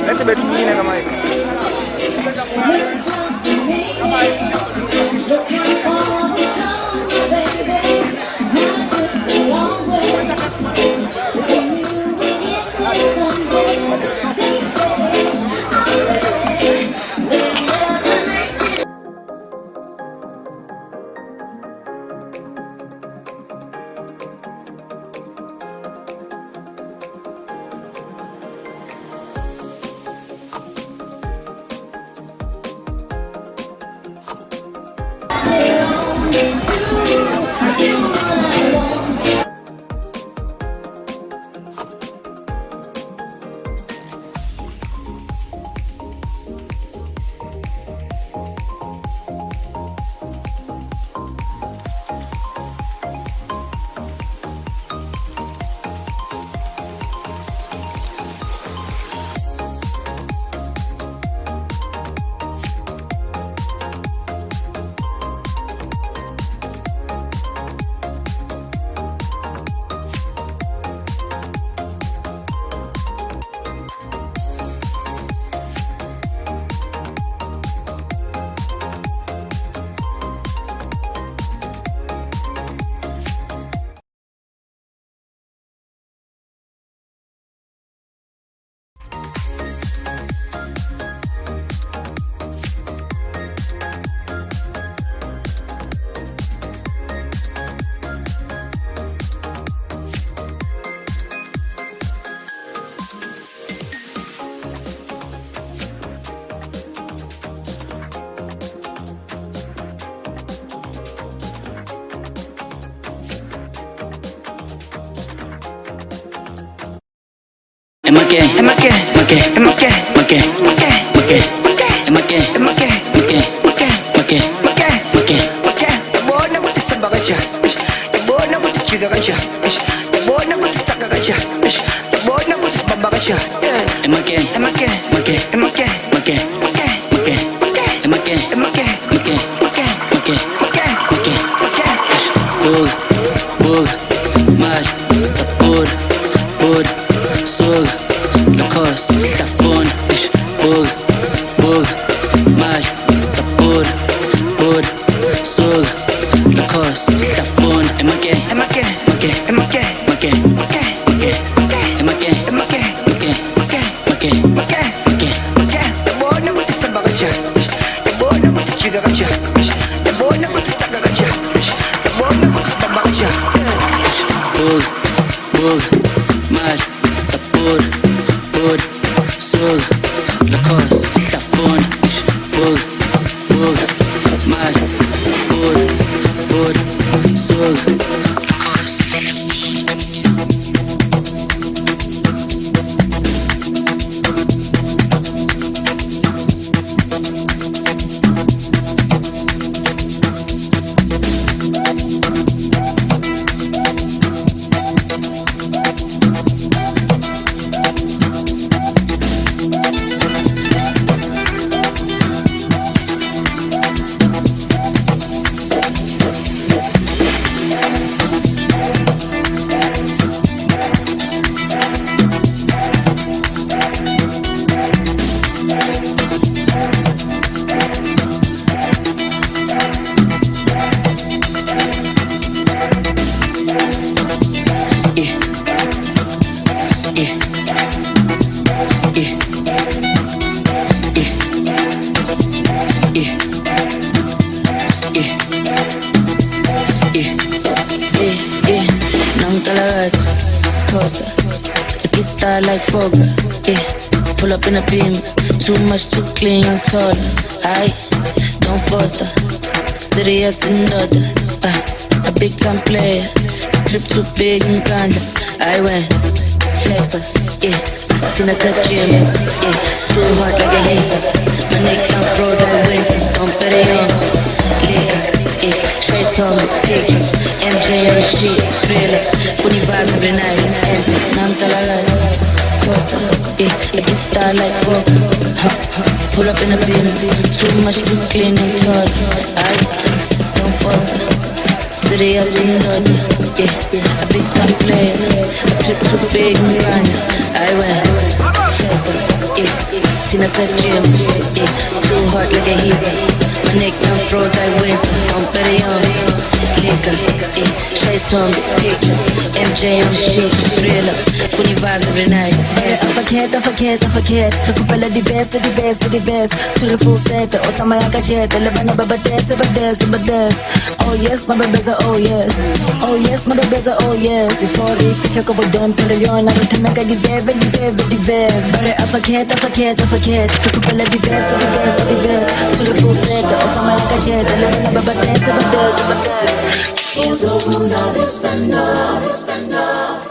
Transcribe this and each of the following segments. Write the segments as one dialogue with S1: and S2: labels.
S1: Let's bet ini na kamay.
S2: Pull up in a beam, too much, too clean, young taller. Aye, don't foster, serious another. A big time player, trip too big and ganda. I went flexer, yeah. Seen us at gym, yeah. Too hot like a hater. My neck down froze like winter. Don't bet it on, liquor, yeah. Trace on me, picture. MJ on the street, thriller. Funny vibes every night, and now I'm foster. Yeah, I get star like Vodacom. Pull up in a beam, too much to clean and tall. Don't foster. City I see nothing. Yeah, a big time player. A trip too big and run. I went. Tesla. Yeah, Tina said gym. Yeah, too hot like a heater. My neck now froze like winter. I'm better young. Liquor. Yeah, Chase on the picture. MJ on the shit. Thriller. Funny vibes every night.
S3: I forget. Recupera di best. To the full set, otama ya cachete. Levana babadese. Oh yes, my baby's a oh yes. Oh yes, my baby's a oh yes. If all the fix like a done, pero yo na to make a give. But I forget. Recupera di best. To the full set, otama ya cachete. Levana babadese.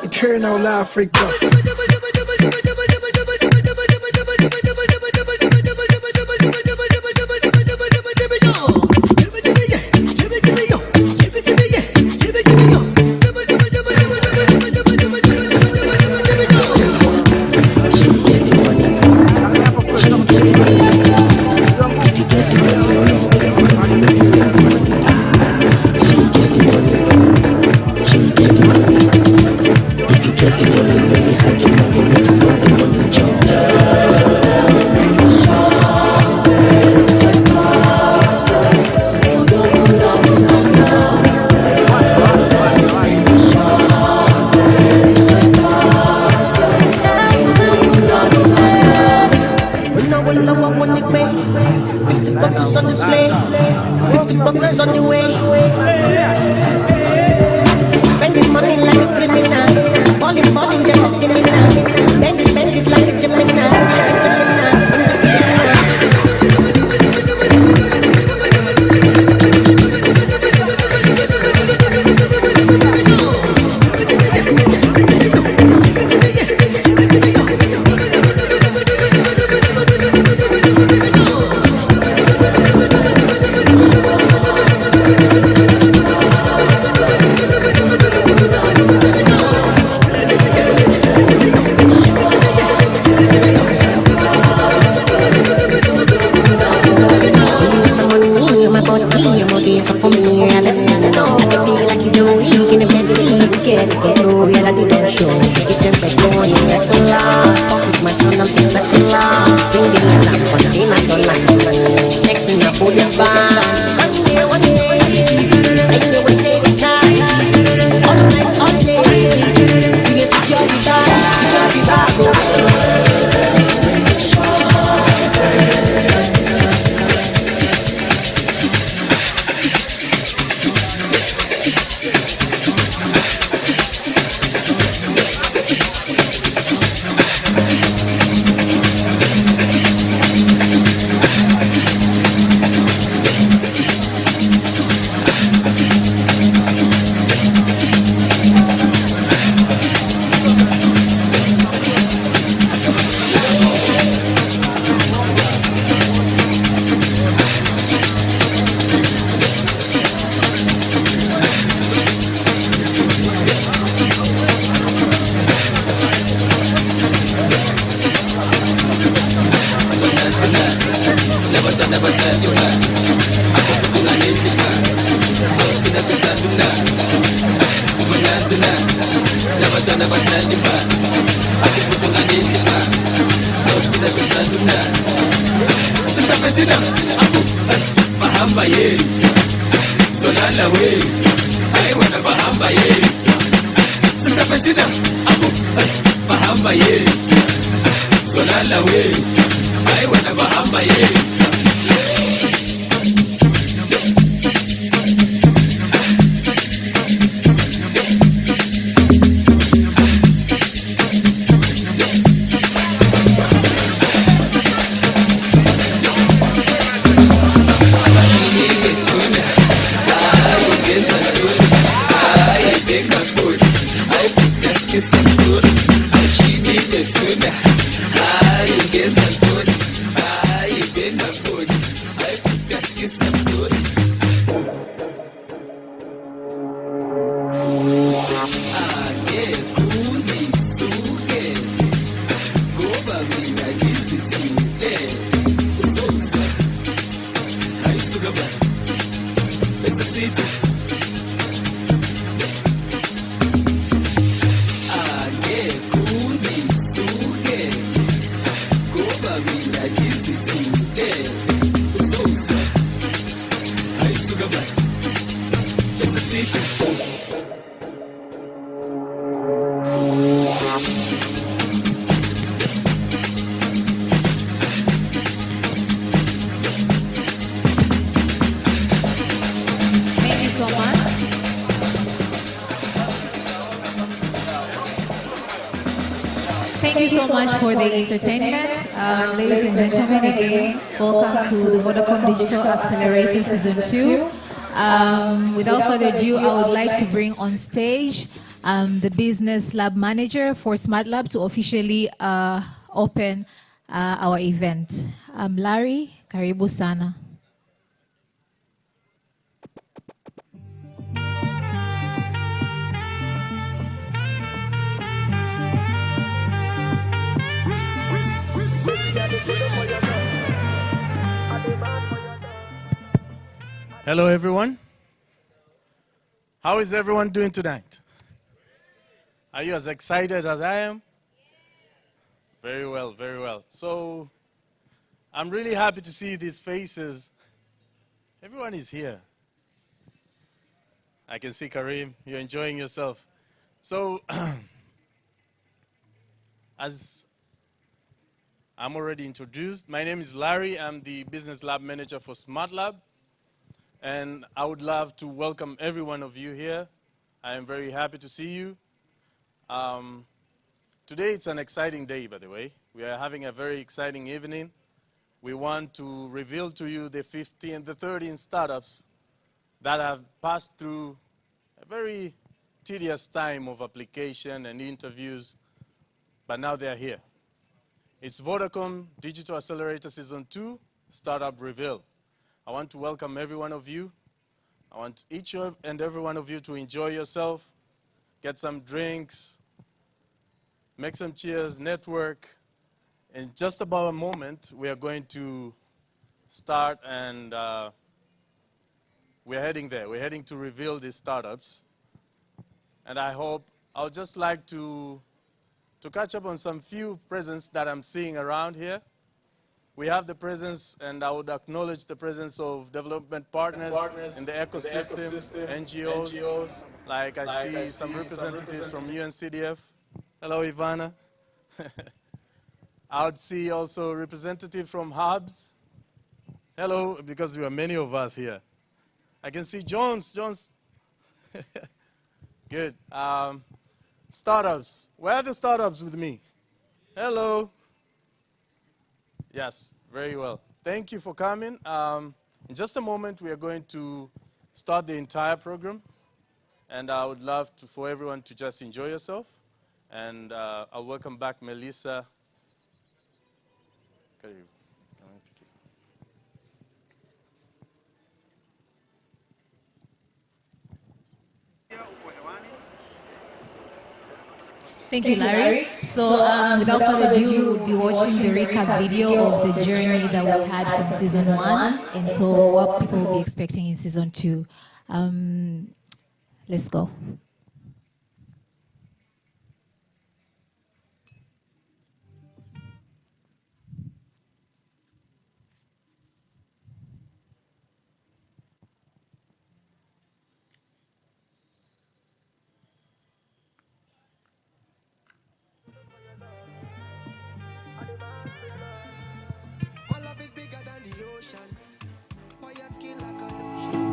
S4: Eternal Africa.
S5: Ai, Thank you so much for the entertainment. Ladies and gentlemen, again, welcome to the Vodacom Digital Accelerator Season 2. Without further ado, I would like to bring on stage the Business Lab Manager for Smart Lab to officially open our event. Larry, karibu sana.
S6: Hello, everyone. How is everyone doing tonight? Are you as excited as I am? Very well, very well. So, I'm really happy to see these faces. Everyone is here. I can see Kareem, you're enjoying yourself. So, as I'm already introduced, my name is Larry. I'm the Business Lab Manager for Smart Lab. And I would love to welcome every one of you here. I am very happy to see you. Today it's an exciting day, by the way. We are having a very exciting evening. We want to reveal to you the 13 startups that have passed through a very tedious time of application and interviews, but now they're here. It's Vodacom Digital Accelerator Season 2 Startup Reveal. I want to welcome every one of you. I want each and every one of you to enjoy yourself, get some drinks, make some cheers, network. In just about a moment, we are going to start, and we're heading there. We're heading to reveal these startups. And I would just like to catch up on some few presents that I'm seeing around here. We have the presence, and I would acknowledge the presence of development partners in the ecosystem, NGOs. Like I see some representatives from UNCDF. Hello, Ivana. I would see also a representative from Hubs. Hello, because there are many of us here. I can see Jones. Good. Startups. Where are the startups with me? Hello. Yes, very well. Thank you for coming. In just a moment, we are going to start the entire program. And I would love for everyone to just enjoy yourself. And I'll welcome back Melissa.
S5: Thank you, Larry. So without further ado, we'll be watching the recap video of the journey that we had from Season 1, and so what people will be expecting in Season 2. Let's go.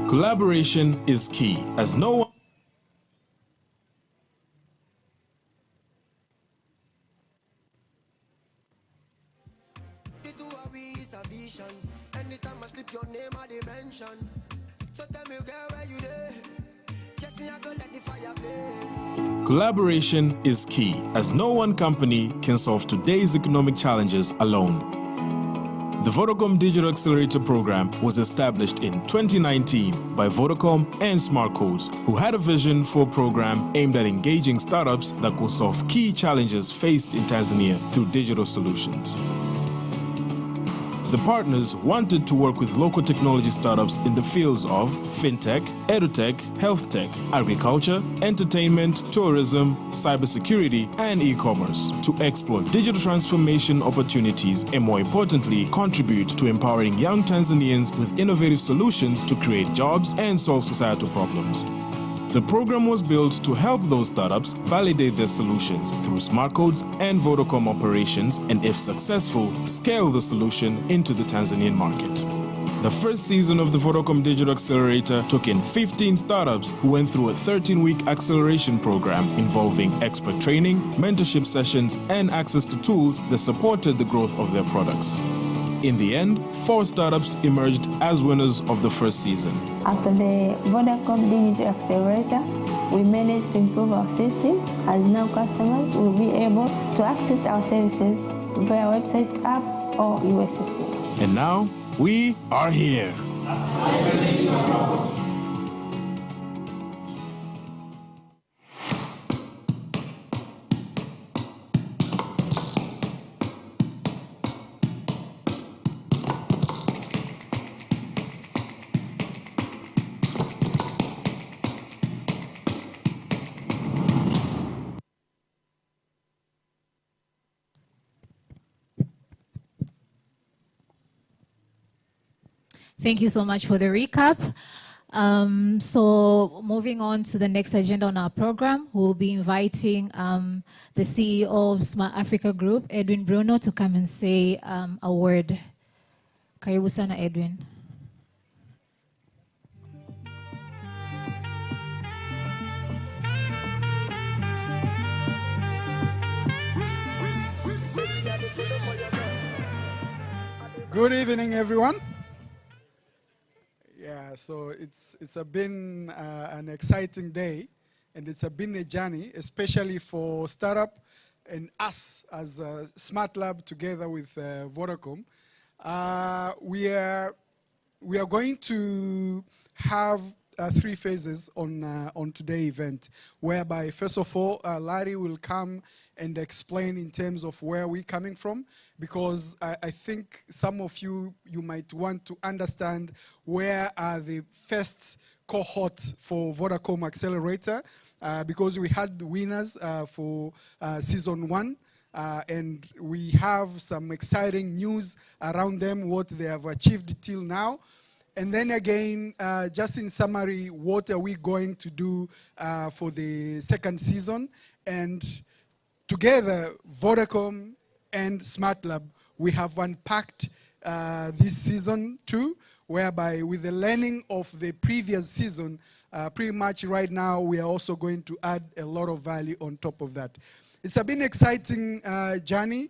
S7: Collaboration is key, as no one Collaboration is key, as no one company can solve today's economic challenges alone. The Vodacom Digital Accelerator program was established in 2019 by Vodacom and Smart Codes, who had a vision for a program aimed at engaging startups that could solve key challenges faced in Tanzania through digital solutions. The partners wanted to work with local technology startups in the fields of fintech, edutech, health tech, agriculture, entertainment, tourism, cybersecurity, and e-commerce to explore digital transformation opportunities and, more importantly, contribute to empowering young Tanzanians with innovative solutions to create jobs and solve societal problems. The program was built to help those startups validate their solutions through smart codes and Vodacom operations, and if successful, scale the solution into the Tanzanian market. The first season of the Vodacom Digital Accelerator took in 15 startups who went through a 13-week acceleration program involving expert training, mentorship sessions, and access to tools that supported the growth of their products. In the end, 4 startups emerged as winners of the first season.
S8: After the Vodacom Digital Accelerator, we managed to improve our system, as now customers will be able to access our services via website, app, or USSD.
S7: And now, we are here.
S5: Thank you so much for the recap. So moving on to the next agenda on our program, we'll be inviting the CEO of Smart Africa Group, Edwin Bruno, to come and say a word. Karibu sana, Edwin.
S4: Good evening, everyone. Yeah, so it's been an exciting day, and it's been a journey, especially for startup and us as Smart Lab together with Vodacom. We are going to have 3 phases on today's event, whereby first of all, Larry will come and explain in terms of where we're coming from, because I think some of you might want to understand where are the first cohort for Vodacom Accelerator, because we had the winners for season 1, and we have some exciting news around them, what they have achieved till now. And then again, just in summary, what are we going to do for the second season? And together, Vodacom and Smart Lab, we have unpacked this season 2, whereby with the learning of the previous season, pretty much right now, we are also going to add a lot of value on top of that. It's been an exciting journey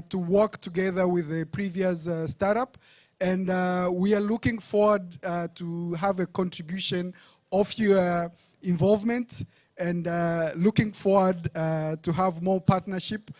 S4: to work together with the previous startup, and we are looking forward to have a contribution of your involvement, and looking forward to have more partnership.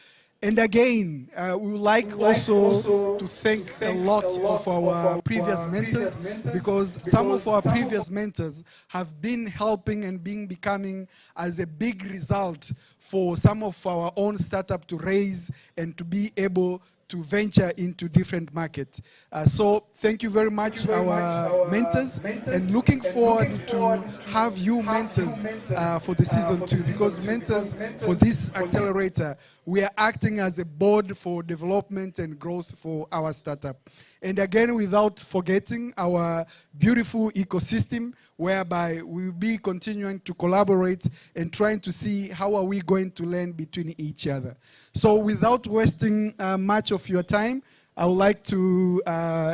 S4: And again, we would like also to thank a lot of our previous mentors, because some of our previous mentors have been helping and becoming as a big result for some of our own startup to raise and to be able to venture into different markets. So thank you very much, our mentors, and looking forward to have you mentors for the season 2, because mentors for this accelerator, we are acting as a board for development and growth for our startup. And again, without forgetting our beautiful ecosystem, whereby we'll be continuing to collaborate and trying to see how are we going to learn between each other. So without wasting much of your time, I would like to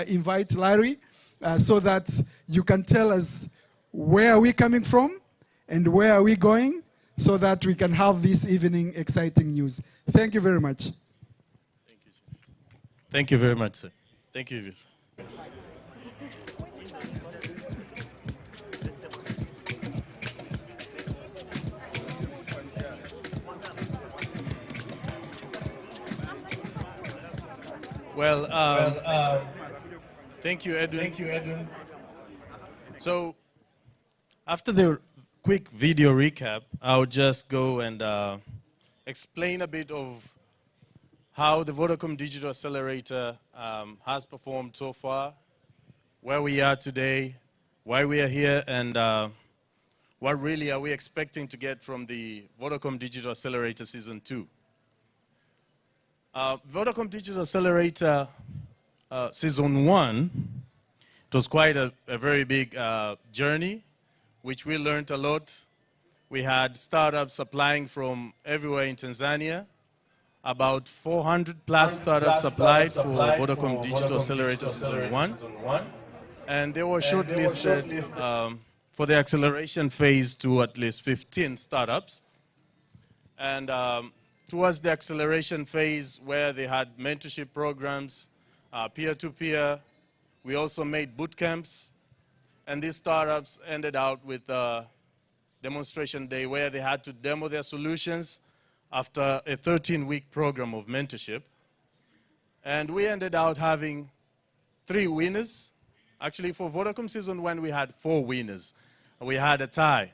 S4: invite Larry so that you can tell us where are we coming from and where are we going, so that we can have this evening exciting news. Thank you very much.
S6: Thank you, Chief. Thank you very much, sir. Thank you. Well, thank you, Edwin. So, after the quick video recap, I'll just go and explain a bit of how the Vodacom Digital Accelerator has performed so far, where we are today, why we are here, and what really are we expecting to get from the Vodacom Digital Accelerator Season 2. Vodacom Digital Accelerator Season 1, it was quite a very big journey, which we learned a lot. We had startups applying from everywhere in Tanzania. About 400 plus startups applied for Vodacom Digital Accelerator Season 1. and they were shortlisted for the acceleration phase to at least 15 startups. And towards the acceleration phase where they had mentorship programs, peer-to-peer, we also made boot camps. And these startups ended out with a demonstration day where they had to demo their solutions after a 13-week program of mentorship. And we ended out having 3 winners. Actually, for Vodacom Season 1, we had 4 winners. We had a tie.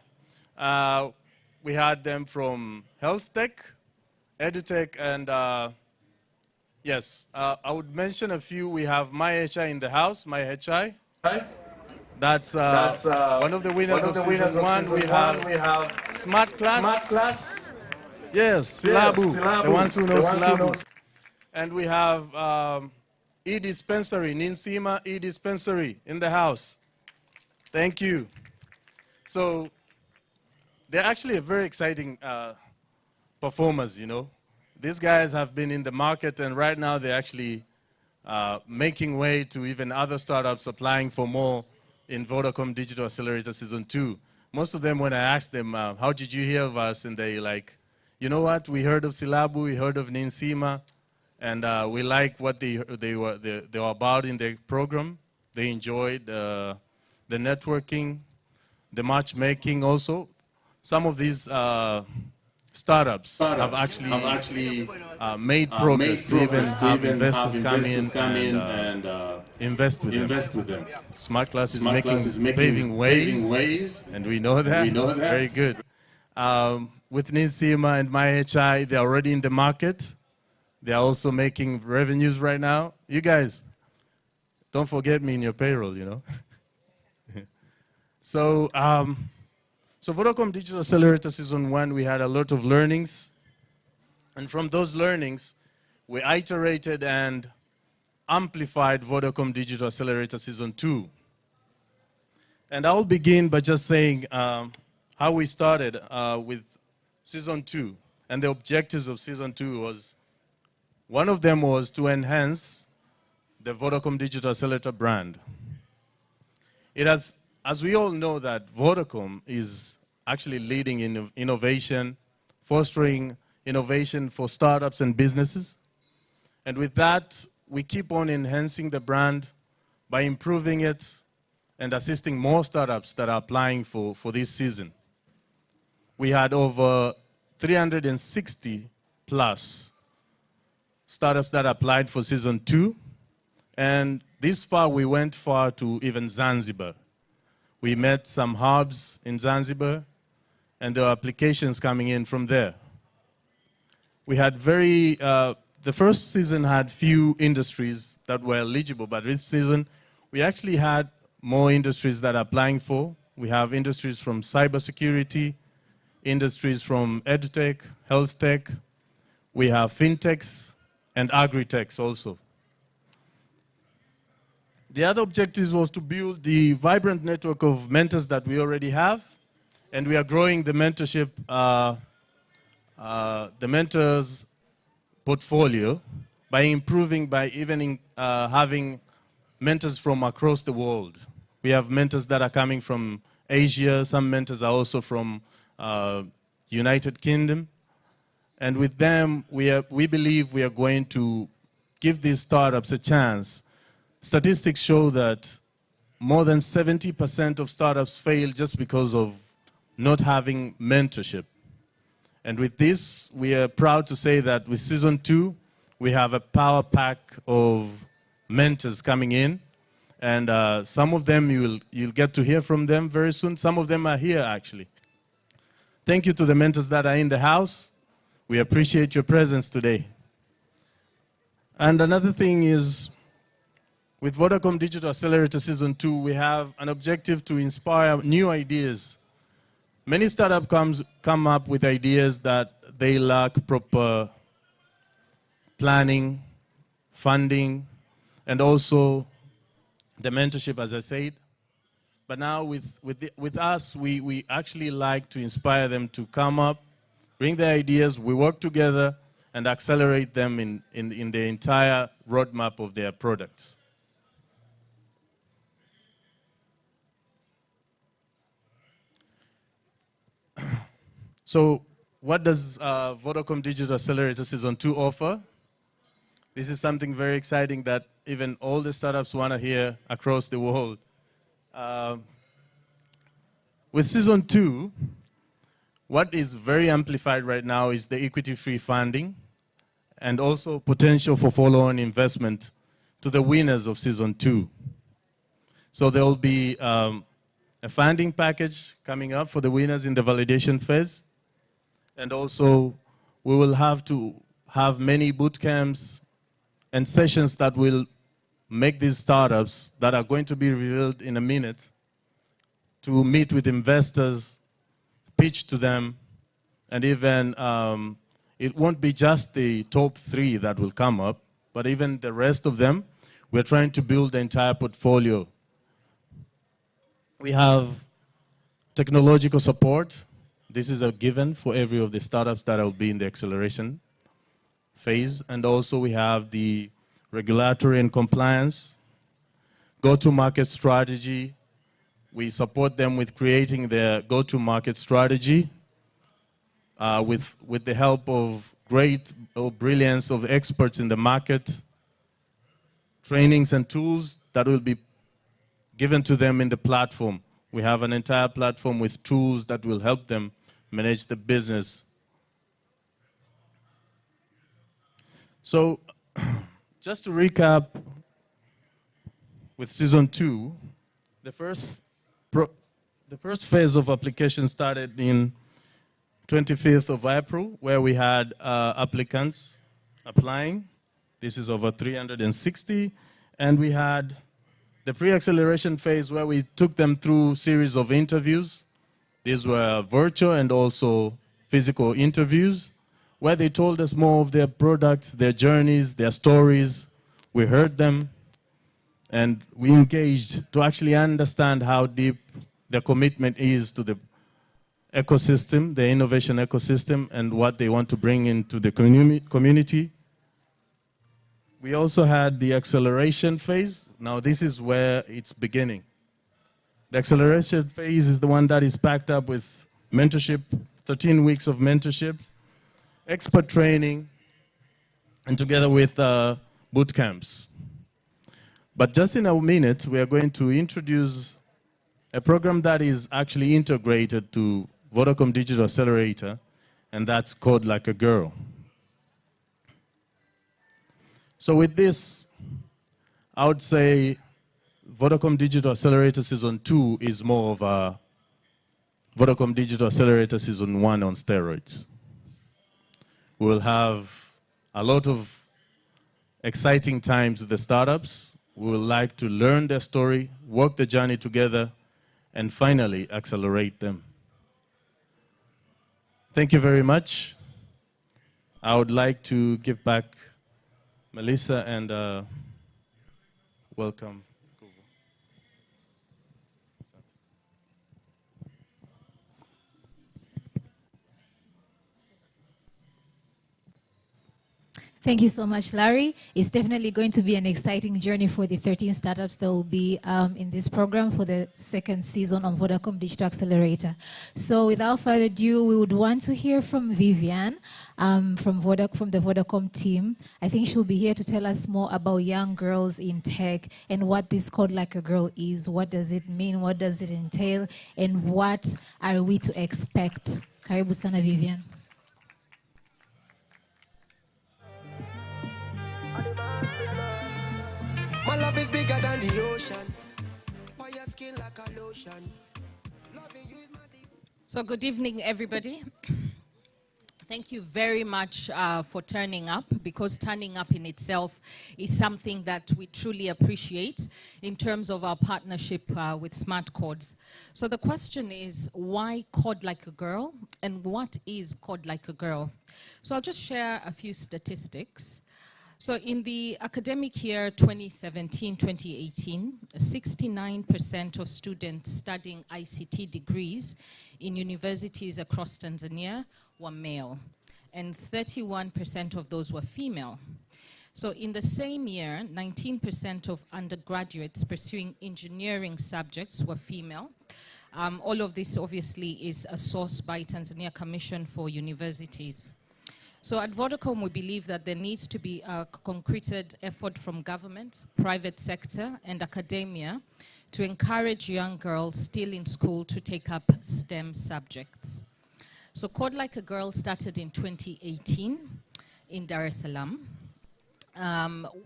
S6: We had them from health tech, edutech, and yes, I would mention a few. We have MyHI in the house, MyHI. That's one of the winners of Season 1. We have Smart Class. Yes, Silabu, the ones who know Silabu. And we have e-dispensary, Ninsima e-dispensary in the house. Thank you. So they're actually a very exciting performers, you know. These guys have been in the market, and right now they're actually making way to even other startups applying for more in Vodacom Digital Accelerator Season 2. Most of them, when I asked them, how did you hear of us? And they like, you know what, we heard of Silabu, we heard of Ninsima, and we like what they were about in their program. They enjoyed the networking, the matchmaking also. Some of these startups have actually made progress to even have investors come in and invest with them. Smart Class is paving ways, and we know that. Very good. With Ninsima and MyHI, they're already in the market. They're also making revenues right now. You guys, don't forget me in your payroll, you know. So Vodacom Digital Accelerator Season 1, we had a lot of learnings. And from those learnings, we iterated and amplified Vodacom Digital Accelerator Season 2. And I'll begin by just saying how we started with Season 2. And the objectives of Season 2 was, one of them was to enhance the Vodacom Digital Accelerator brand. It has, as we all know, that Vodacom is actually leading in innovation, fostering innovation for startups and businesses. And with that, we keep on enhancing the brand by improving it and assisting more startups that are applying for this season. We had over 360 plus startups that applied for Season 2. And this far, we went far to even Zanzibar. We met some hubs in Zanzibar, and there were applications coming in from there. We had the first season had few industries that were eligible, but this season, we actually had more industries that are applying for. We have industries from cybersecurity, industries from edutech, health tech. We have fintechs and agri-techs also. The other objective was to build the vibrant network of mentors that we already have, and we are growing the mentorship, the mentors portfolio by improving, by even having mentors from across the world. We have mentors that are coming from Asia. Some mentors are also from United Kingdom. And with them, we believe we are going to give these startups a chance. Statistics show that more than 70% of startups fail just because of not having mentorship. And with this, we are proud to say that with Season 2, we have a power pack of mentors coming in. And some of them, you'll get to hear from them very soon. Some of them are here, actually. Thank you to the mentors that are in the house. We appreciate your presence today. And another thing is, with Vodacom Digital Accelerator Season 2, we have an objective to inspire new ideas. Many startups come up with ideas that they lack proper planning, funding, and also the mentorship, as I said. But now with us, we actually like to inspire them to come up, bring their ideas, we work together, and accelerate them in the entire roadmap of their products. So what does Vodacom Digital Accelerator Season 2 offer? This is something very exciting that even all the startups want to hear across the world. With Season 2, what is very amplified right now is the equity-free funding and also potential for follow-on investment to the winners of Season 2. So there will be a funding package coming up for the winners in the validation phase. And also, we will have to have many boot camps and sessions that will make these startups that are going to be revealed in a minute to meet with investors, pitch to them, and even it won't be just the top 3 that will come up, but even the rest of them. We're trying to build the entire portfolio. We have technological support. This is a given for every of the startups that will be in the acceleration phase. And also we have the regulatory and compliance, go-to-market strategy. We support them with creating their go-to-market strategy with the help of brilliance of experts in the market, trainings and tools that will be given to them in the platform. We have an entire platform with tools that will help them manage the business. So, just to recap, with Season 2, the first phase of application started in 25th of April, where we had applicants applying. This is over 360. And we had the pre-acceleration phase where we took them through a series of interviews. These were virtual and also physical interviews, where they told us more of their products, their journeys, their stories. We heard them, and we engaged to actually understand how deep their commitment is to the ecosystem, the innovation ecosystem, and what they want to bring into the community. We also had the acceleration phase. Now this is where it's beginning. The acceleration phase is the one that is packed up with mentorship, 13 weeks of mentorship, expert training, and together with boot camps. But just in a minute, we are going to introduce a program that is actually integrated to Vodacom Digital Accelerator, and that's called Like a Girl. So with this, I would say Vodacom Digital Accelerator Season 2 is more of a Vodacom Digital Accelerator Season 1 on steroids. We will have a lot of exciting times with the startups. We would like to learn their story, work the journey together, and finally accelerate them. Thank you very much. I would like to give back Melissa and welcome.
S5: Thank you so much, Larry. It's definitely going to be an exciting journey for the 13 startups that will be in this program for the second season of Vodacom Digital Accelerator. So without further ado, we would want to hear from Vivian from the Vodacom team. I think she'll be here to tell us more about young girls in tech and what this Code Like a Girl is. What does it mean? What does it entail? And what are we to expect? Karibu sana, Vivian.
S9: My love is bigger than the ocean. Why your skin like a lotion? Loving you is my deep.
S10: So good evening, everybody. Thank you very much for turning up, because turning up in itself is something that we truly appreciate in terms of our partnership with Smart Codes. So the question is, why Code Like a Girl, and what is Code Like a Girl? So I'll just share a few statistics. So in the academic year 2017-2018, 69% of students studying ICT degrees in universities across Tanzania were male, and 31% of those were female. So in the same year, 19% of undergraduates pursuing engineering subjects were female, All of this obviously is a source by Tanzania Commission for Universities. So at Vodacom, we believe that there needs to be a concreted effort from government, private sector, and academia to encourage young girls still in school to take up STEM subjects. So Code Like a Girl started in 2018 in Dar es Salaam.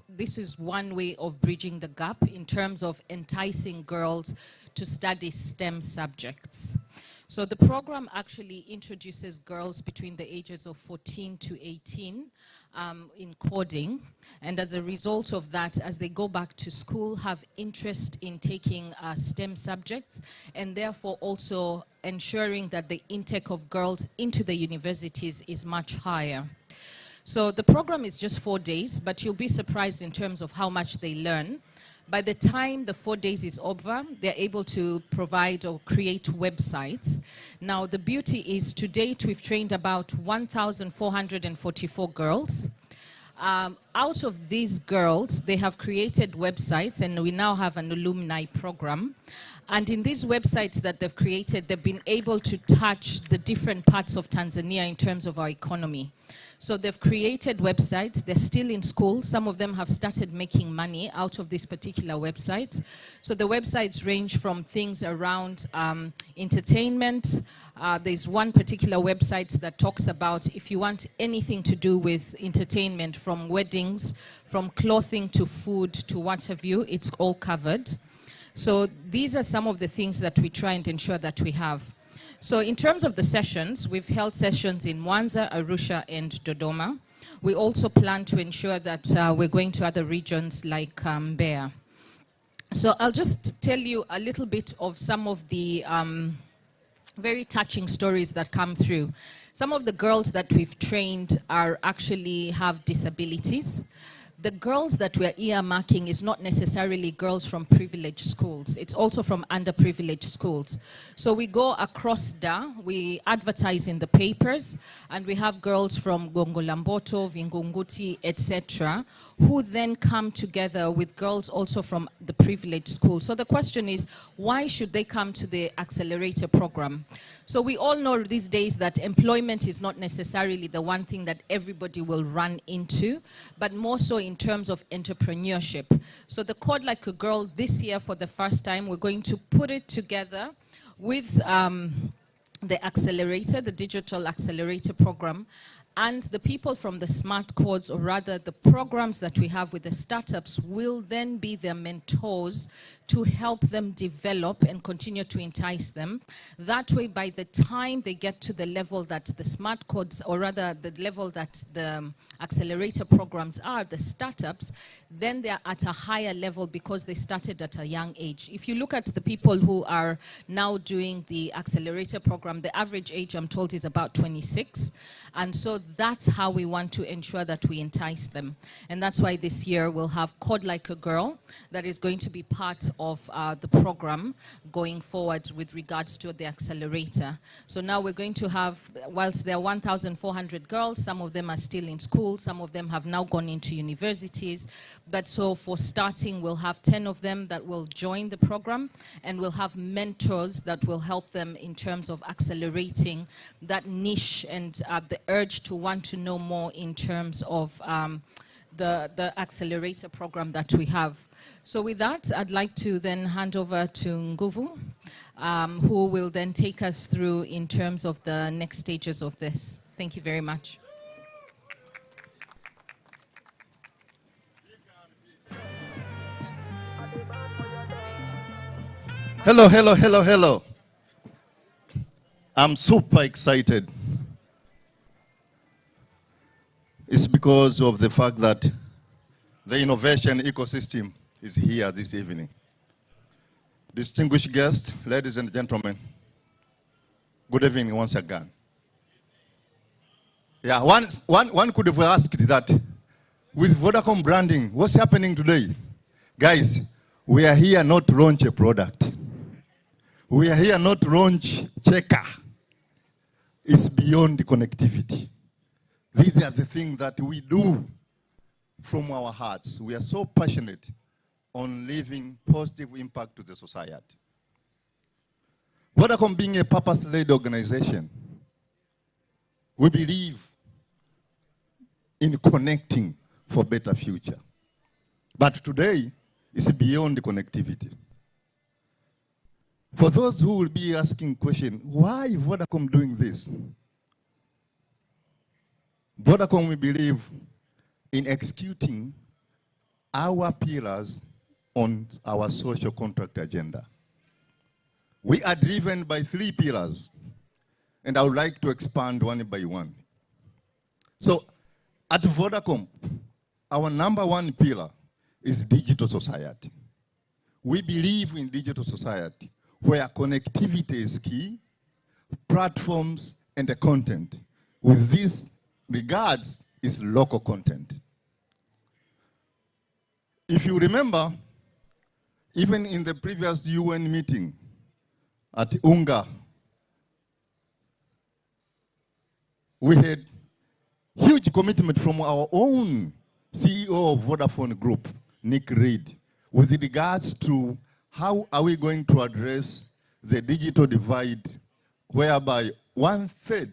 S10: This is one way of bridging the gap in terms of enticing girls to study STEM subjects. So the program actually introduces girls between the ages of 14 to 18 in coding, and as a result of that, as they go back to school, have interest in taking STEM subjects, and therefore also ensuring that the intake of girls into the universities is much higher. So the program is just 4 days, but you'll be surprised in terms of how much they learn. By the time the 4 days is over, they're able to provide or create websites. Now, the beauty is, to date, we've trained about 1,444 girls. Out of these girls, they have created websites, and we now have an alumni program. And in these websites that they've created, they've been able to touch the different parts of Tanzania in terms of our economy. So they've created websites, they're still in school. Some of them have started making money out of this particular website. So the websites range from things around entertainment. There's one particular website that talks about if you want anything to do with entertainment, from weddings, from clothing to food to what have you, it's all covered. So these are some of the things that we try and ensure that we have. So in terms of the sessions, we've held sessions in Mwanza, Arusha, and Dodoma. We also plan to ensure that we're going to other regions like Mbeya. So I'll just tell you a little bit of some of the very touching stories that come through. Some of the girls that we've trained actually have disabilities. The girls that we're earmarking is not necessarily girls from privileged schools. It's also from underprivileged schools. So we go across DA, we advertise in the papers, and we have girls from Gongolamboto, Vingunguti, etc., who then come together with girls also from the privileged schools. So the question is, why should they come to the Accelerator program? So we all know these days that employment is not necessarily the one thing that everybody will run into, but more so in terms of entrepreneurship. So the Code Like a Girl this year, for the first time, we're going to put it together with the Accelerator, the Digital Accelerator program, and the people from the smart codes, or rather the programs that we have with the startups, will then be their mentors to help them develop and continue to entice them. That way, by the time they get to the level that the smart codes, or rather the level that the accelerator programs are, the startups, then they're at a higher level because they started at a young age. If you look at the people who are now doing the accelerator program, the average age, I'm told, is about 26. And so that's how we want to ensure that we entice them. And that's why this year we'll have Code Like a Girl that is going to be part of the program going forward with regards to the accelerator. So now we're going to have, whilst there are 1,400 girls, some of them are still in school, some of them have now gone into universities. But so for starting, we'll have 10 of them that will join the program, and we'll have mentors that will help them in terms of accelerating that niche and the urge to want to know more in terms of the accelerator program that we have. So with that, I'd like to then hand over to Nguvu, who will then take us through in terms of the next stages of this. Thank you very much.
S11: Hello, hello, hello, hello. I'm super excited. It's because of the fact that the innovation ecosystem is here this evening. Distinguished guests, ladies and gentlemen, good evening once again. Yeah, one could have asked that, with Vodacom branding, what's happening today? Guys, we are here not to launch a product. We are here not to launch checker. It's beyond the connectivity. These are the things that we do from our hearts. We are so passionate on leaving positive impact to the society. Vodacom being a purpose-led organization, we believe in connecting for better future. But today, it's beyond connectivity. For those who will be asking question, why Vodacom doing this? Vodacom, we believe in executing our pillars on our social contract agenda. We are driven by 3 pillars, and I would like to expand one by one. So, at Vodacom, our number 1 pillar is digital society. We believe in digital society where connectivity is key, platforms, and the content. With this regards is local content. If you remember, even in the previous UN meeting at UNGA, we had huge commitment from our own CEO of Vodafone Group, Nick Reed, with regards to how are we going to address the digital divide whereby 1/3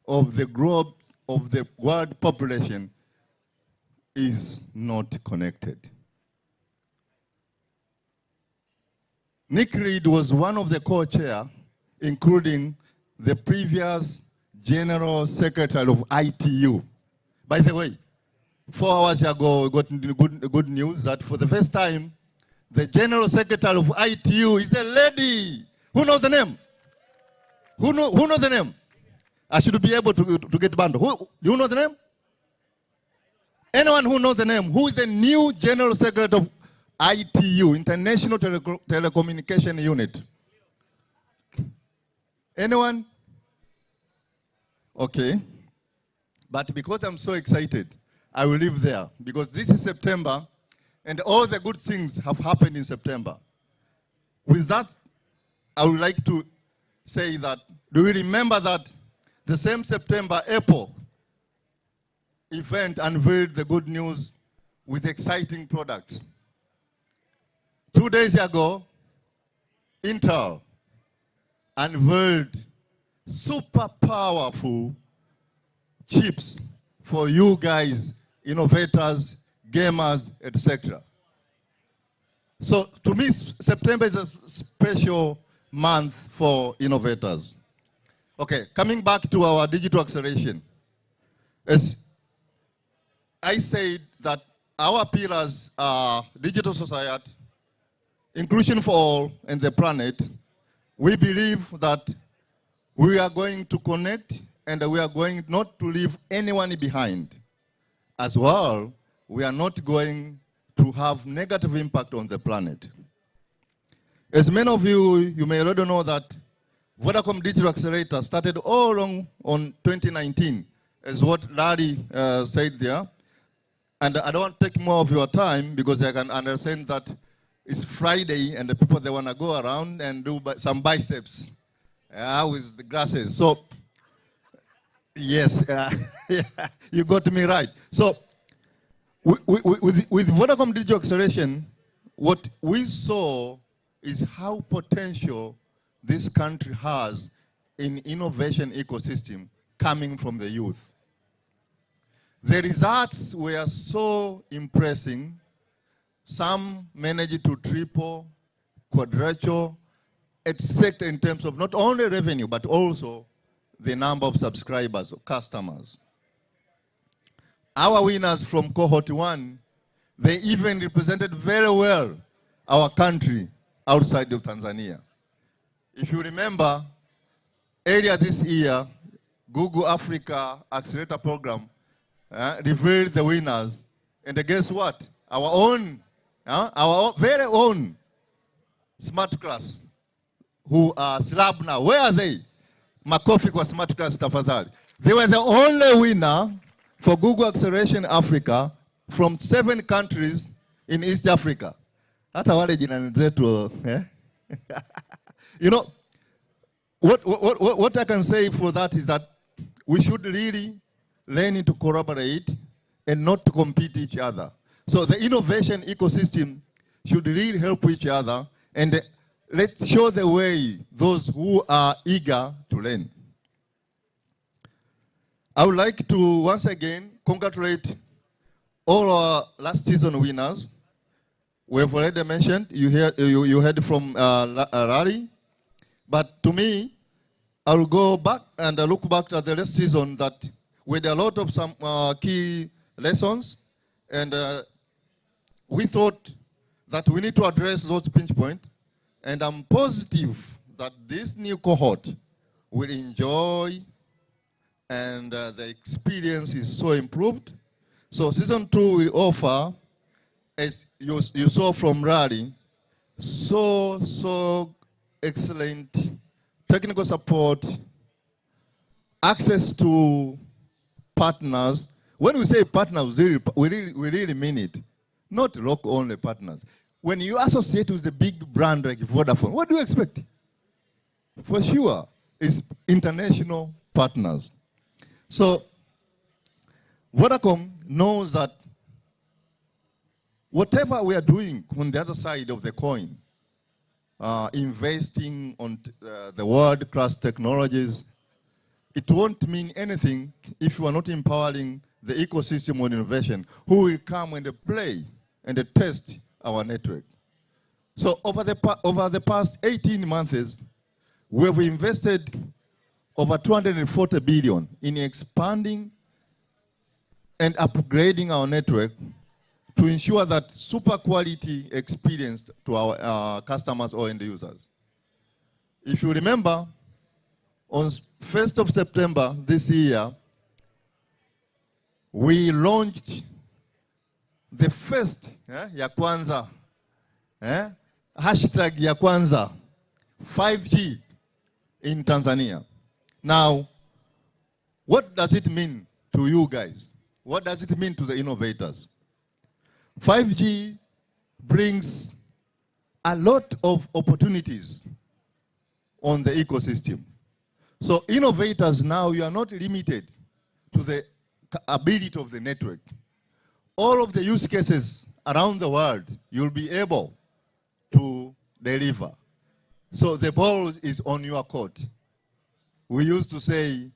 S11: of the globe, of the world population is not connected. Nick Reed was one of the co-chair, including the previous General Secretary of ITU. By the way, 4 hours ago, we got good news that for the first time, the General Secretary of ITU is a lady. Who knows the name? Who knows the name? I should be able to get bundle. Do you know the name? Anyone who knows the name? Who is the new General Secretary of ITU, International Telecommunication Unit? Anyone? Okay. But because I'm so excited, I will leave there. Because this is September, and all the good things have happened in September. With that, I would like to say that, do we remember that the same September, Apple event unveiled the good news with exciting products? 2 days ago, Intel unveiled super powerful chips for you guys, innovators, gamers, etc. So to me, September is a special month for innovators. Okay, coming back to our digital acceleration. As I said that our pillars are digital society, inclusion for all, and the planet. We believe that we are going to connect and we are going not to leave anyone behind. As well, we are not going to have negative impact on the planet. As many of you may already know that Vodacom Digital Accelerator started all along on 2019, as what Larry said there. And I don't want to take more of your time because I can understand that it's Friday and the people, they want to go around and do some biceps with the grasses. So, yes, you got me right. So, with Vodacom Digital Acceleration, what we saw is how potential this country has in innovation ecosystem coming from the youth. The results were so impressive. Some managed to triple, quadruple, etc. in terms of not only revenue, but also the number of subscribers or customers. Our winners from cohort 1, they even represented very well our country outside of Tanzania. If you remember, earlier this year, Google Africa Accelerator program revealed the winners. And guess what? Our very own smart class, who are slab now. Where are they? Makofi kwa smart class tafadhali. They were the only winner for Google Acceleration Africa from 7 countries in East Africa. Hata wale jirani zetu, You know, what I can say for that is that we should really learn to collaborate and not to compete each other. So the innovation ecosystem should really help each other. And let's show the way those who are eager to learn. I would like to once again congratulate all our last season winners. We have already mentioned, you heard from Larry, but to me, I will go back and look back at the last season that with a lot of some key lessons, and we thought that we need to address those pinch points, and I'm positive that this new cohort will enjoy, and the experience is so improved. So season 2 will offer, as you saw from Rally, so excellent technical support, access to partners. When we say partners, we really mean it. Not local-only partners. When you associate with a big brand like Vodafone, what do you expect? For sure, it's international partners. So Vodacom knows that whatever we are doing on the other side of the coin, investing on the world-class technologies, it won't mean anything if you are not empowering the ecosystem of innovation, who will come and play and test our network. So over the past 18 months, we have invested over 240 billion in expanding and upgrading our network to ensure that super quality experience to our customers or end users. If you remember, on 1st of September this year, we launched the first ya kwanza, hashtag ya kwanza, 5G in Tanzania. Now, what does it mean to you guys? What does it mean to the innovators? 5G brings a lot of opportunities on the ecosystem. So innovators now, you are not limited to the ability of the network. All of the use cases around the world, you'll be able to deliver. So the ball is on your court. We used to say,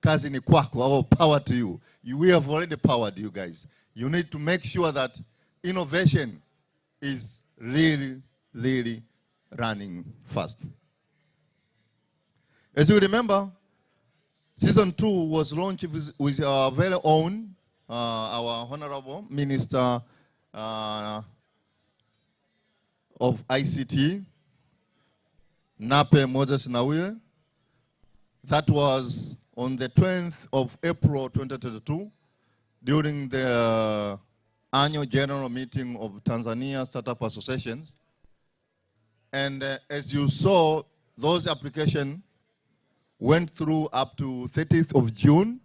S11: kazi ni kwako, or power to you. We have already powered you guys. You need to make sure that innovation is really, really running fast. As you remember, season 2 was launched with our very own, our Honorable Minister of ICT, Nape Moses Nauye. That was on the 20th of April 2022, during the annual general meeting of Tanzania Startup Associations. And as you saw, those applications went through up to 30th of June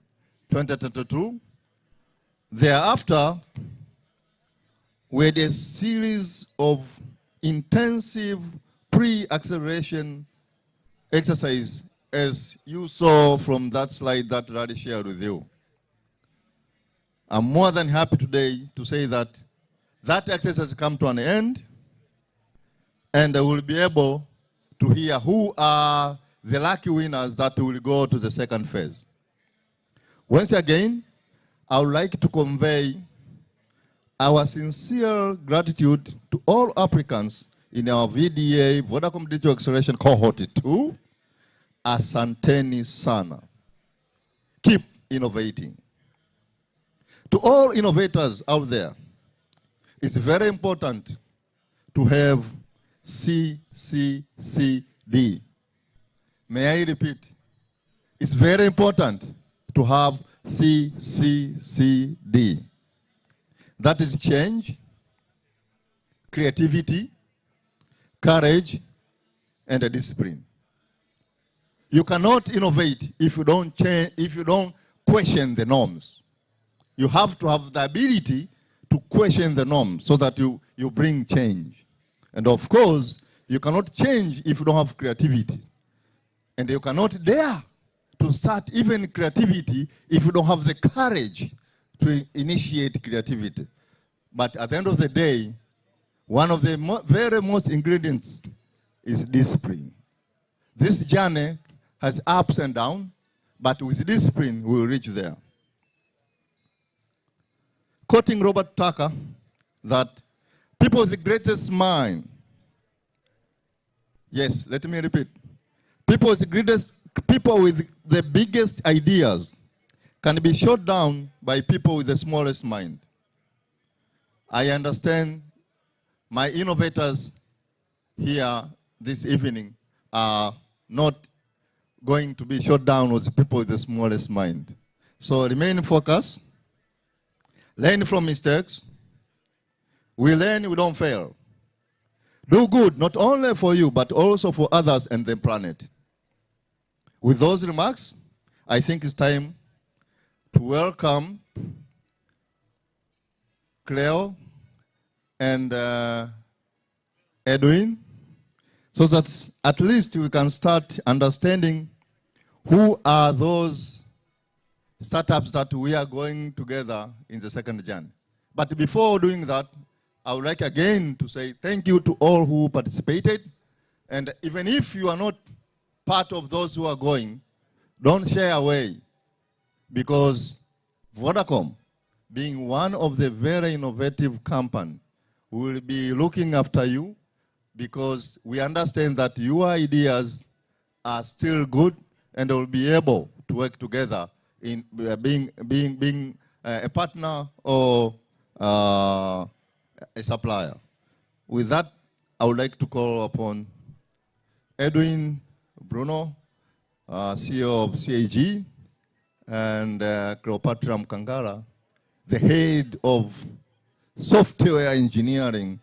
S11: 2022. Thereafter, we had a series of intensive pre-acceleration exercise, as you saw from that slide that Radi shared with you. I'm more than happy today to say that that exercise has come to an end, and I will be able to hear who are the lucky winners that will go to the second phase. Once again, I would like to convey our sincere gratitude to all applicants in our VDA, Vodacom Digital Acceleration Cohort 2. Asanteni sana. Keep innovating. To all innovators out there, it's very important to have CCCD. May I repeat? It's very important to have CCCD. That is change, creativity, courage, and a discipline. You cannot innovate if you don't change, if you don't question the norms. You have to have the ability to question the norms so that you bring change. And of course, you cannot change if you don't have creativity. And you cannot dare to start even creativity if you don't have the courage to initiate creativity. But at the end of the day, one of the very most ingredients is discipline. This journey has ups and downs, but with discipline, we will reach there. Quoting Robert Tucker, that people with the greatest mind, yes, let me repeat, people with the biggest ideas can be shot down by people with the smallest mind. I understand my innovators here this evening are not going to be shot down with people with the smallest mind. So remain focused, learn from mistakes. We learn, we don't fail. Do good, not only for you, but also for others and the planet. With those remarks, I think it's time to welcome Cleo and Edwin, so that at least we can start understanding who are those startups that we are going together in the second journey. But before doing that, I would like again to say thank you to all who participated. And even if you are not part of those who are going, don't shy away, because Vodacom, being one of the very innovative companies, will be looking after you, because we understand that your ideas are still good and will be able to work together in being a partner or a supplier. With that, I would like to call upon Edwin Bruno, CEO of CAG, and Cleopatra Mkangara, the head of software engineering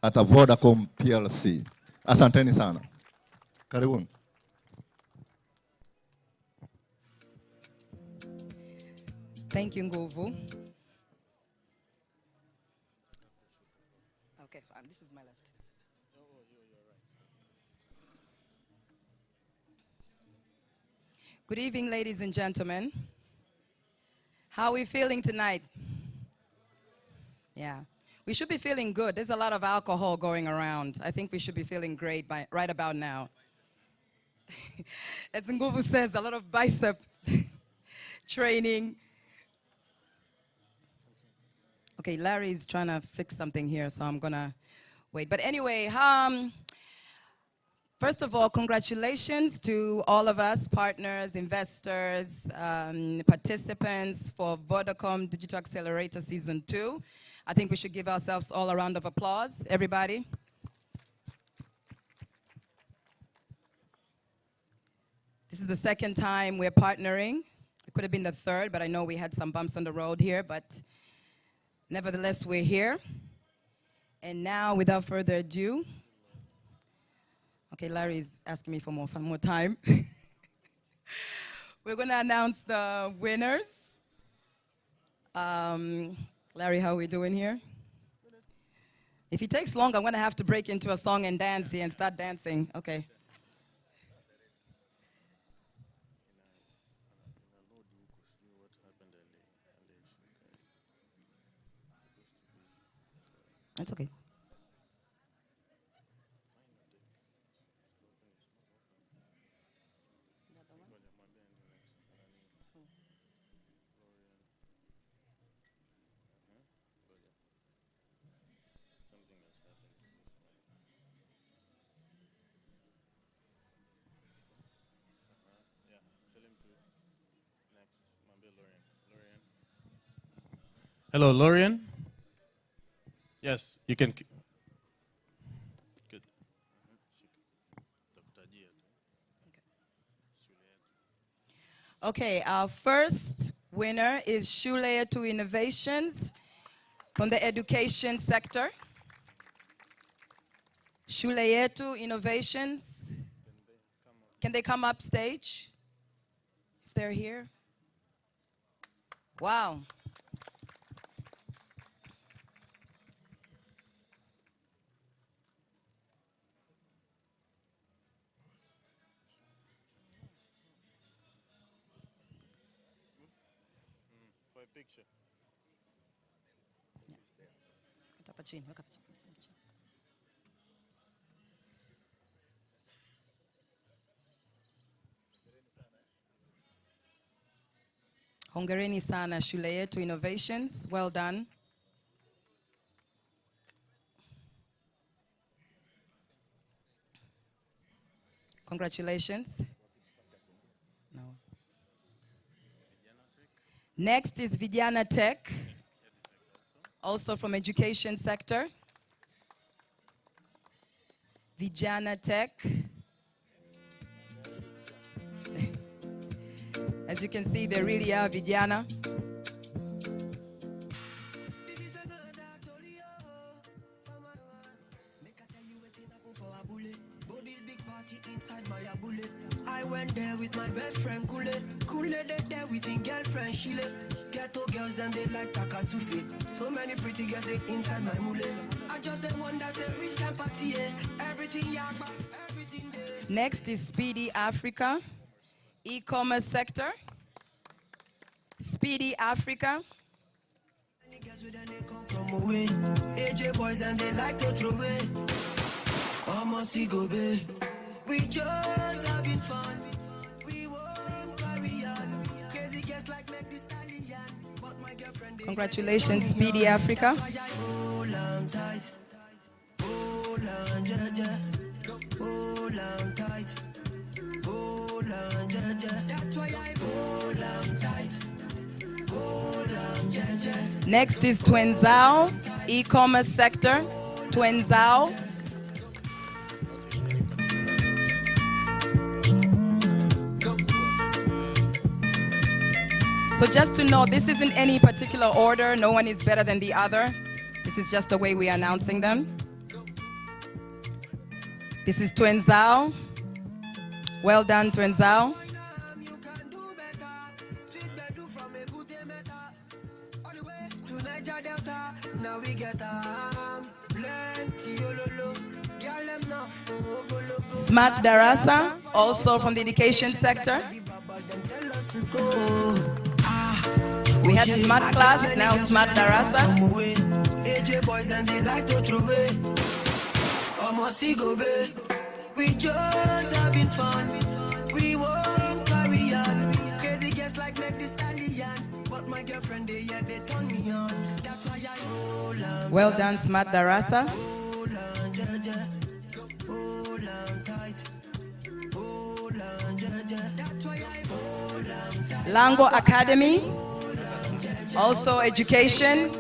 S11: at a Vodacom PLC. Asanteni sana. Karibuni.
S12: Thank you, Nguvu. Okay, fine. This is my left. Good evening, ladies and gentlemen. How are we feeling tonight? Yeah. We should be feeling good. There's a lot of alcohol going around. I think we should be feeling great right about now. As Nguvu says, a lot of bicep training. Okay, Larry's trying to fix something here, so I'm gonna wait. But anyway, first of all, congratulations to all of us, partners, investors, participants for Vodacom Digital Accelerator Season 2. I think we should give ourselves all a round of applause, everybody. This is the second time we're partnering. It could have been the third, but I know we had some bumps on the road here, but nevertheless, we're here. And now, without further ado, okay, Larry's asking me for more time. We're going to announce the winners. Larry, how are we doing here? If it takes long, I'm going to have to break into a song and dance here and start dancing. Okay. That's okay.
S6: Hello, Lorian. Yes, you can. Good.
S12: Okay, our first winner is Shulayer2 Innovations from the education sector. Shulayer2 Innovations. Can they come up stage if they're here? Wow.
S6: For a picture.
S12: Hongereni sana shule yetu Innovations. Well done. Congratulations. No. Next is Vijana Tech, also from education sector. Vijana Tech. As you can see, they really are Vijana.
S9: I went there with my best friend Kule. Kule they there with his girlfriend Shile. Ghetto girls them they like Takasufi. So many pretty girls they inside my mule. I just the one that say which can party everything yakba, everything there.
S12: Next is Speedy Africa, e-commerce sector. Speedy Africa.
S9: From away, AJ boys and they like to throw away. Almost go be. We just having fun. We won't carry on. Crazy guests like make this stallion. But my girlfriend.
S12: Congratulations, Speedy Africa.
S9: Hold on tight. Hold on, jaja. Hold on tight. Hold on, jaja. That's why I hold on tight.
S12: Next is Twenzao, e-commerce sector. Twenzao. So just to know, this isn't any particular order. No one is better than the other. This is just the way we are announcing them. This is Twenzao. Well done, Twenzao.
S9: Now we get plenty
S12: Smart Darasa, also from the education sector. We had Smart Class, now Smart Darasa.
S9: AJ boys and they like to throw away. Almost go be. We just having fun. We won't carry on. Crazy guests like make this stallion. But my girlfriend they turn me on. That's why I hold on.
S12: Well done, Smart Darasa.
S9: Hold on, jaja. Hold on tight. Hold on, jaja. That's why I hold on tight.
S12: Lango Academy, also education.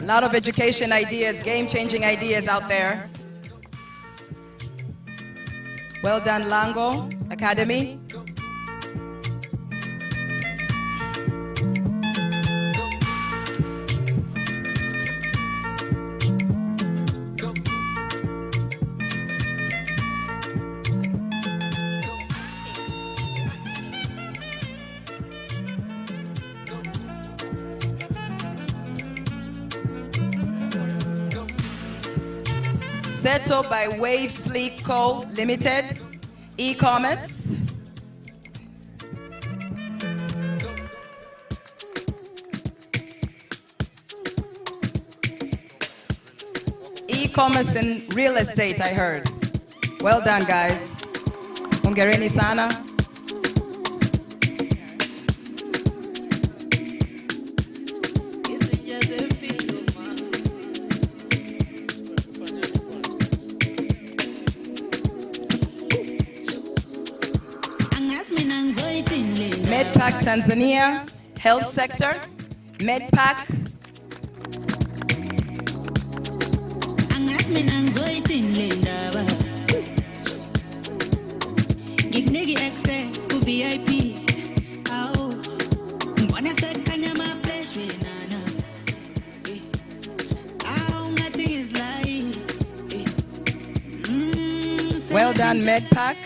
S12: A lot of education ideas, game-changing ideas out there. Well done, Lango Academy. Settled by Wave Sleek Co. Limited, e-commerce. E-commerce and real estate, I heard. Well done, guys. Hongereni sana. MedPack Tanzania, health sector. MedPack.
S2: Access to VIP.
S12: Well done, MedPack.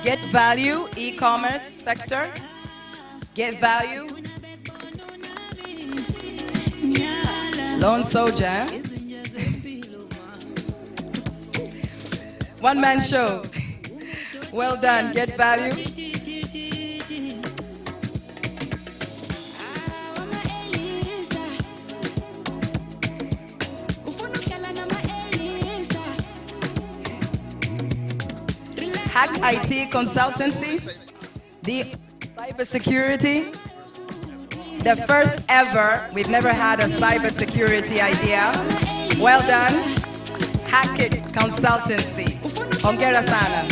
S12: Get Value, e-commerce sector. Get Value. Lone Soldier. One man show. Well done, Get Value. Hack IT Consultancy, the cybersecurity. The first ever, we've never had a cybersecurity idea. Well done. Hack It Consultancy. Hongera sana.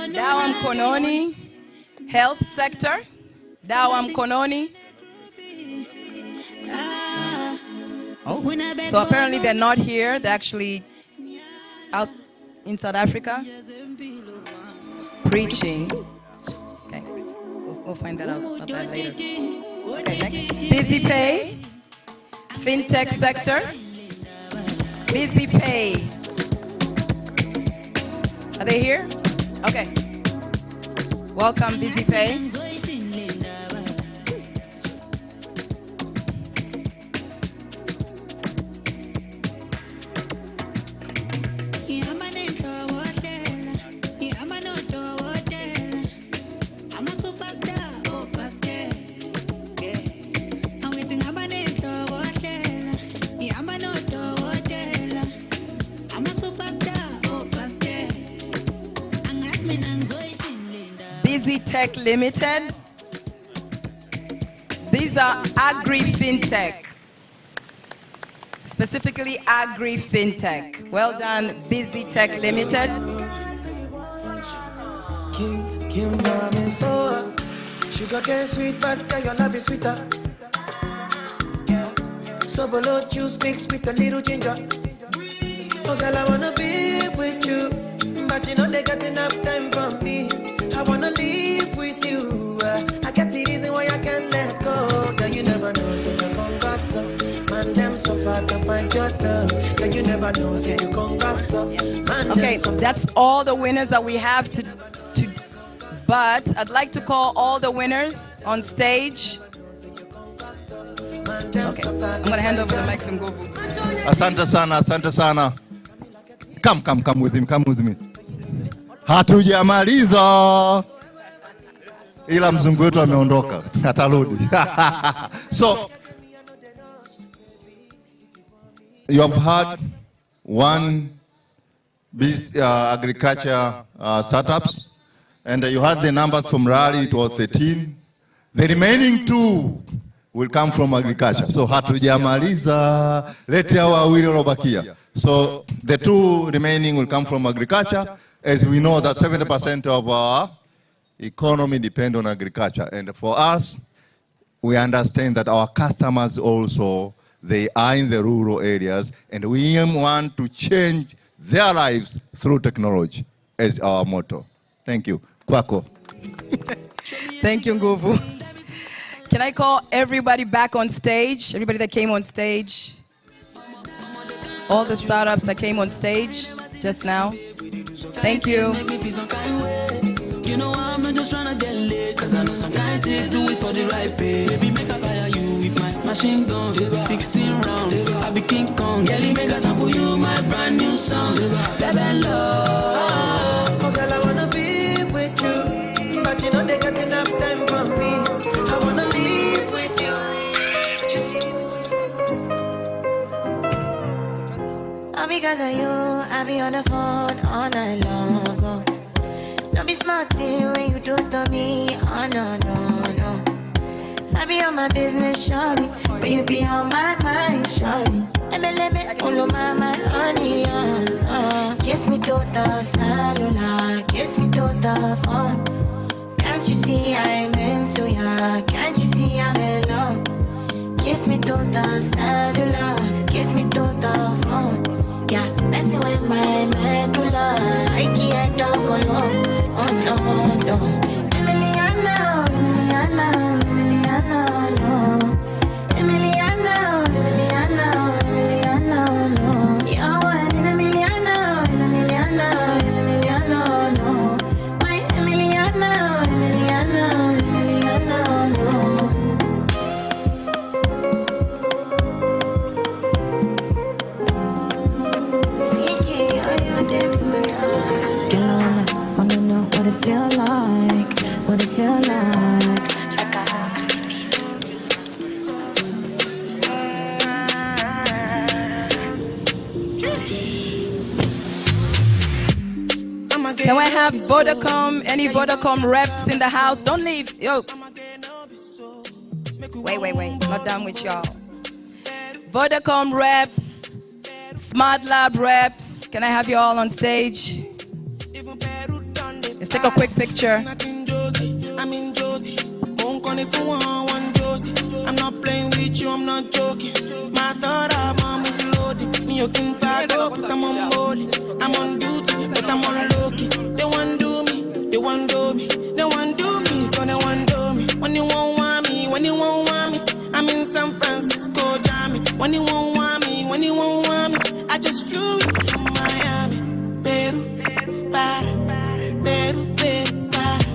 S12: Dawam Kononi, health sector. Dawam Kononi. Oh. So apparently they're not here. They're actually out in South Africa preaching. Okay, we'll find that out about that later. Okay, next. Busy Pay, fintech sector. Busy Pay. Are they here? Okay. Welcome, Busy Pay. Busy Tech Limited. These are agri-fintech. Specifically agri-fintech. Well done, Busy Tech Limited.
S9: Oh, sugar cane sweet, but your love is sweeter. So below juice mixed with a little ginger. Oh girl, I wanna be with you, but you know they got enough time from me. I wanna live with you. I got the reason why I can't let go. Girl, you never know, so you can't goss up. Man, them so far to find your love. Girl, you never know, so you can't goss up.
S12: Okay, that's all the winners that we have to. But I'd like to call all the winners on stage. Okay, I'm gonna hand over the mic to Nguvu.
S11: Asante sana, asante sana. Come with him, come with me. Hatujamaliza. Ila mzungu wetu ameondoka, atarudi. So, you have had one agriculture startups, and you had the numbers from Raleigh, it was 13. The remaining 2 will come from agriculture. So hatujamaliza, lete hawa wawili walobakia. So the 2 remaining will come from agriculture, as we know that 70% of our economy depend on agriculture. And for us, we understand that our customers also, they are in the rural areas, and we want to change their lives through technology as our motto. Thank you. Kwako.
S12: Thank you, Nguvu. Can I call everybody back on stage? Everybody that came on stage? All the startups that came on stage just now? Thank you.
S13: You know I'm not just trying to get lit, cause I know some kind chicks do it for the right pay. Baby, make I fire you with my machine guns. 16 rounds, I be King Kong. Girlie, make I sample you my brand new song. Baby, love.
S9: Oh girl, I wanna be with you, but you know they got enough time for me. I wanna live with you.
S14: All because of you, I be on the phone all night long. Don't be smart when you do it to me. Oh no, no, no. I be on my business, shawty, but you be on my mind, shawty. Let me pull on my honey, kiss me to the cellular, kiss me to the phone. Can't you see I'm into ya? Can't you see I'm in love? Kiss me to the cellular, kiss me to the phone. Yeah, messing with my medulla, I can't talk alone. Oh no, no. Emiliana, Emiliana, Emiliana, no. Emiliana, Emiliana, Emiliana, no. You're one in Emiliana, Emiliana, Emiliana, no. My Emiliana, Emiliana, Emiliana, no.
S3: feel like
S12: Can we have Vodacom, any Vodacom reps in the house? Don't leave, yo. Wait, not done with y'all. Vodacom reps, Smart Lab reps, can I have you all on stage? Let's take a quick picture.
S9: I'm in Josie. I'm not playing with you, I'm not joking. My thought of mom is loaded. Me, you can fire up, but I'm on board. I'm on duty, but I'm on low-key. They want do me, they want do me. They want do me, so they want do me. When you won't want me, when you won't want me. I'm in San Francisco, Jammy. When you won't want me, when you won't want me. I just flew in from Miami. Peru, para. Peru, Peru, para.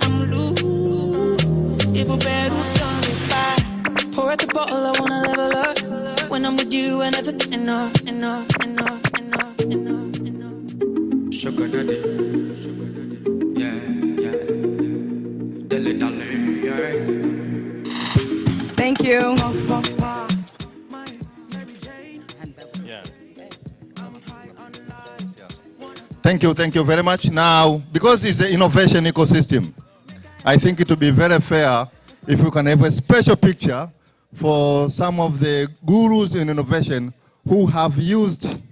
S9: I'm loose. Even Peru done me para.
S13: Pour out the bottle, I wanna level up. When I'm with you, I never get enough. Sugar daddy, yeah, Dele dale, yeah.
S12: Thank you.
S6: Yeah.
S11: Thank you very much. Now, because it's the innovation ecosystem, I think it would be very fair if we can have a special picture for some of the gurus in innovation who have used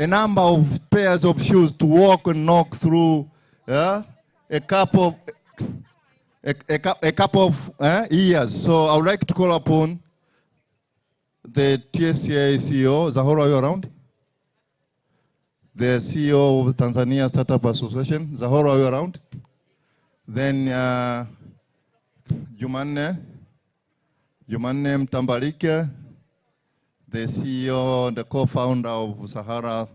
S11: a number of pairs of shoes to walk and knock through a couple of years. So I would like to call upon the TSCA CEO. Zahoro, are you around? The CEO of Tanzania Startup Association. Zahoro, are you around? Then Jumanne Mtambalike, the CEO, the co-founder of Sahara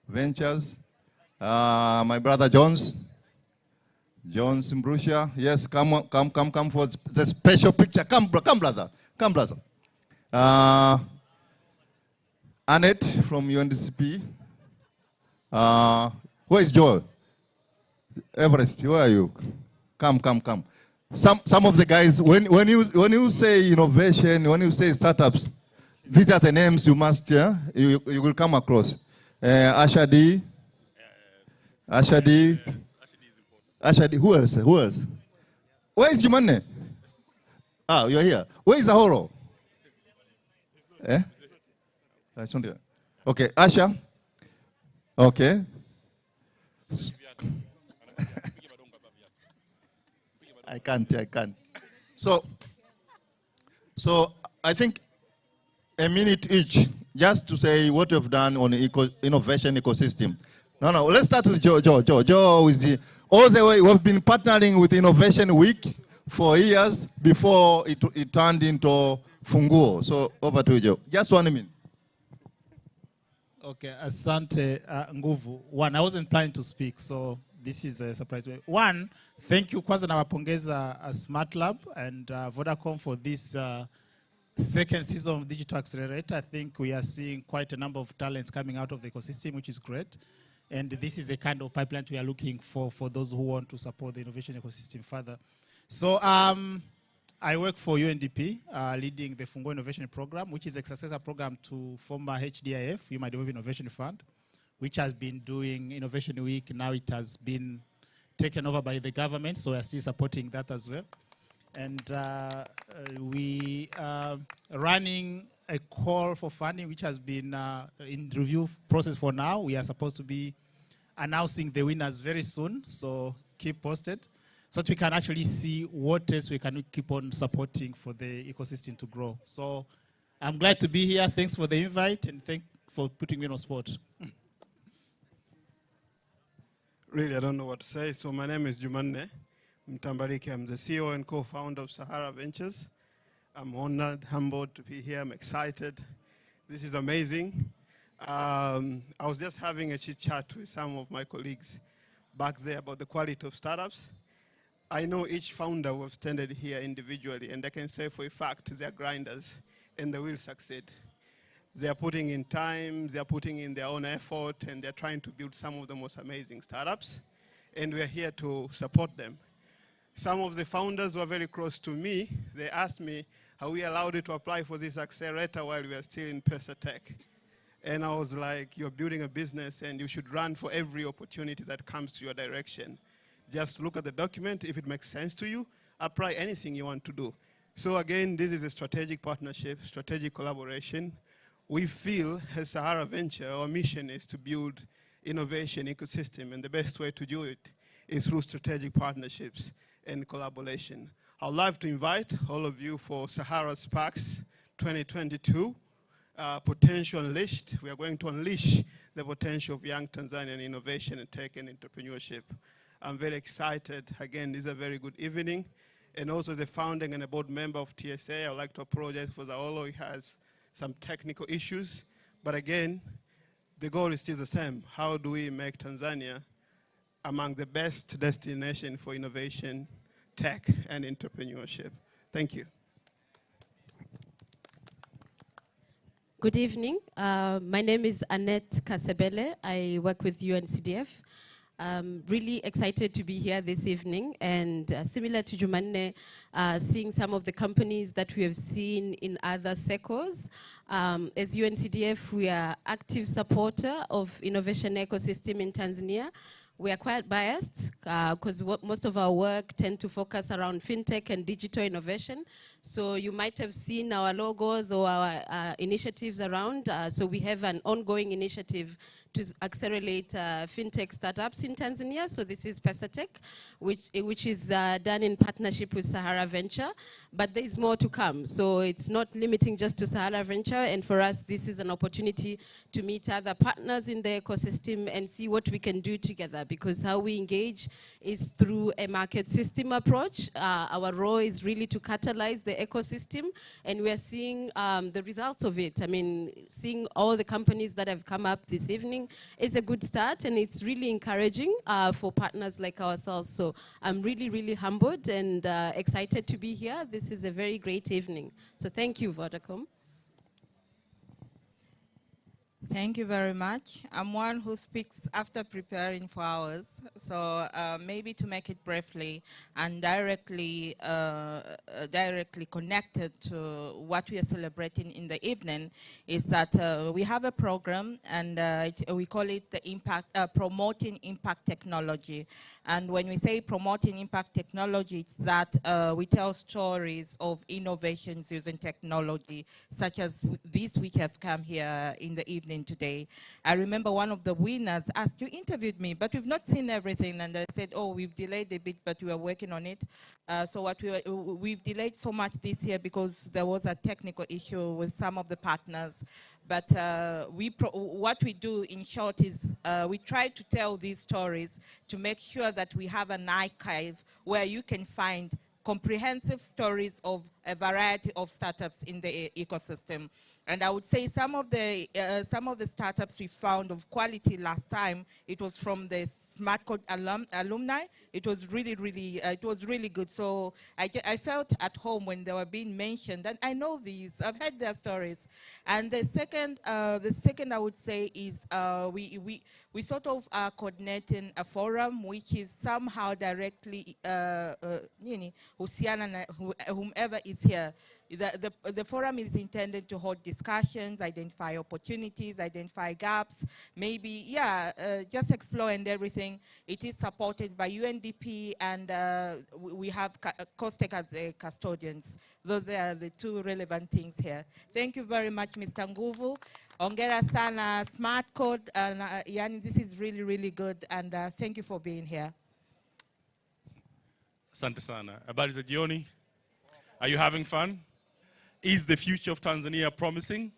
S11: Ventures. My brother Jones Mbrusia. Yes, come for the special picture. Come brother. Annette from UNDCP. Where is Joel? Everest, where are you? Come. Some of the guys, when you say innovation, when you say startups, these are the names you must, you will come across. Ashadi, who else? Where is Jumane? You're here. Where is Ahoro? Okay, Asha. Okay. I can't. So I think a minute each, just to say what we've done on the innovation ecosystem. No, let's start with Joe. Joe is all the way. We've been partnering with Innovation Week for years before it turned into Funguo. So over to you, Joe. Just 1 minute.
S15: Okay, asante nguvu. One, I wasn't planning to speak, so this is a surprise. One, thank you kwanza nawapongeza Smart Lab and Vodacom for this second season of Digital Accelerator. I think we are seeing quite a number of talents coming out of the ecosystem, which is great. And this is the kind of pipeline we are looking for those who want to support the innovation ecosystem further. So I work for UNDP, leading the Fungo Innovation Program, which is a successor program to former HDIF, Human Development Innovation Fund, which has been doing Innovation Week. Now it has been taken over by the government, so we are still supporting that as well. And we are running a call for funding, which has been in review process for now. We are supposed to be announcing the winners very soon, so keep posted, so that we can actually see what else we can keep on supporting for the ecosystem to grow. So I'm glad to be here. Thanks for the invite, and thanks for putting me on spot.
S16: Really, I don't know what to say. So my name is Jumanne Mtambalike. I'm the CEO and co-founder of Sahara Ventures. I'm honored, humbled to be here. I'm excited. This is amazing. I was just having a chit chat with some of my colleagues back there about the quality of startups. I know each founder who have standed here individually, and I can say for a fact they're grinders and they will succeed. They are putting in time, they are putting in their own effort, and they're trying to build some of the most amazing startups. And we're here to support them. Some of the founders were very close to me. They asked me, are we allowed to apply for this accelerator while we are still in Pesa Tech? And I was like, you're building a business and you should run for every opportunity that comes to your direction. Just look at the document. If it makes sense to you, apply anything you want to do. So again, this is a strategic partnership, strategic collaboration. We feel as Sahara Venture, our mission is to build innovation ecosystem, and the best way to do it is through strategic partnerships and collaboration. I'd love to invite all of you for Sahara Sparks 2022, Potential Unleashed. We are going to unleash the potential of young Tanzanian innovation and tech and entrepreneurship. I'm very excited. Again, this is a very good evening. And also as a founding and a board member of TSA, I would like to apologize for Zaolo. He has some technical issues. But again, the goal is still the same. How do we make Tanzania among the best destination for innovation, tech, and entrepreneurship? Thank you.
S17: Good evening. My name is Annette Kasebele. I work with UNCDF. Really excited to be here this evening, and similar to Jumanne, seeing some of the companies that we have seen in other sectors. As UNCDF, we are active supporter of innovation ecosystem in Tanzania. We are quite biased because most of our work tend to focus around fintech and digital innovation. So you might have seen our logos or our initiatives around. So we have an ongoing initiative to accelerate fintech startups in Tanzania. So this is PesaTech, which is done in partnership with Sahara Venture. But there is more to come. So it's not limiting just to Sahara Venture. And for us, this is an opportunity to meet other partners in the ecosystem and see what we can do together. Because how we engage is through a market system approach. Our role is really to catalyze the ecosystem. And we are seeing the results of it. I mean, seeing all the companies that have come up this evening is a good start, and it's really encouraging for partners like ourselves. So I'm really, really humbled and excited to be here. This is a very great evening. So thank you, Vodacom.
S18: Thank you very much. I'm one who speaks after preparing for hours. So maybe to make it briefly and directly connected to what we are celebrating in the evening is that we have a program, and we call it the Promoting Impact Technology. And when we say promoting impact technology, it's that we tell stories of innovations using technology, such as these which have come here in the evening today. I remember one of the winners asked, you interviewed me, but we've not seen everything. And I said, oh, we've delayed a bit, but we are working on it. So we've delayed so much this year because there was a technical issue with some of the partners. But what we do in short is we try to tell these stories to make sure that we have an archive where you can find comprehensive stories of a variety of startups in the ecosystem. And I would say some of the startups we found of quality last time, it was from the Smart Code alumni. It was really good. So I felt at home when they were being mentioned, and I know these, I've heard their stories. And the second I would say is we sort of are coordinating a forum which is somehow directly whomever is here. The forum is intended to hold discussions, identify opportunities, identify gaps, maybe, just explore and everything. It is supported by UNDP, and we have COSTECH as the custodians. Those are the two relevant things here. Thank you very much, Mr. Nguvu. Ongera sana, Smart Code, and Yani, this is really, really good, and thank you for being here.
S19: Asante sana. Habari za jioni. Are you having fun? Is the future of Tanzania promising?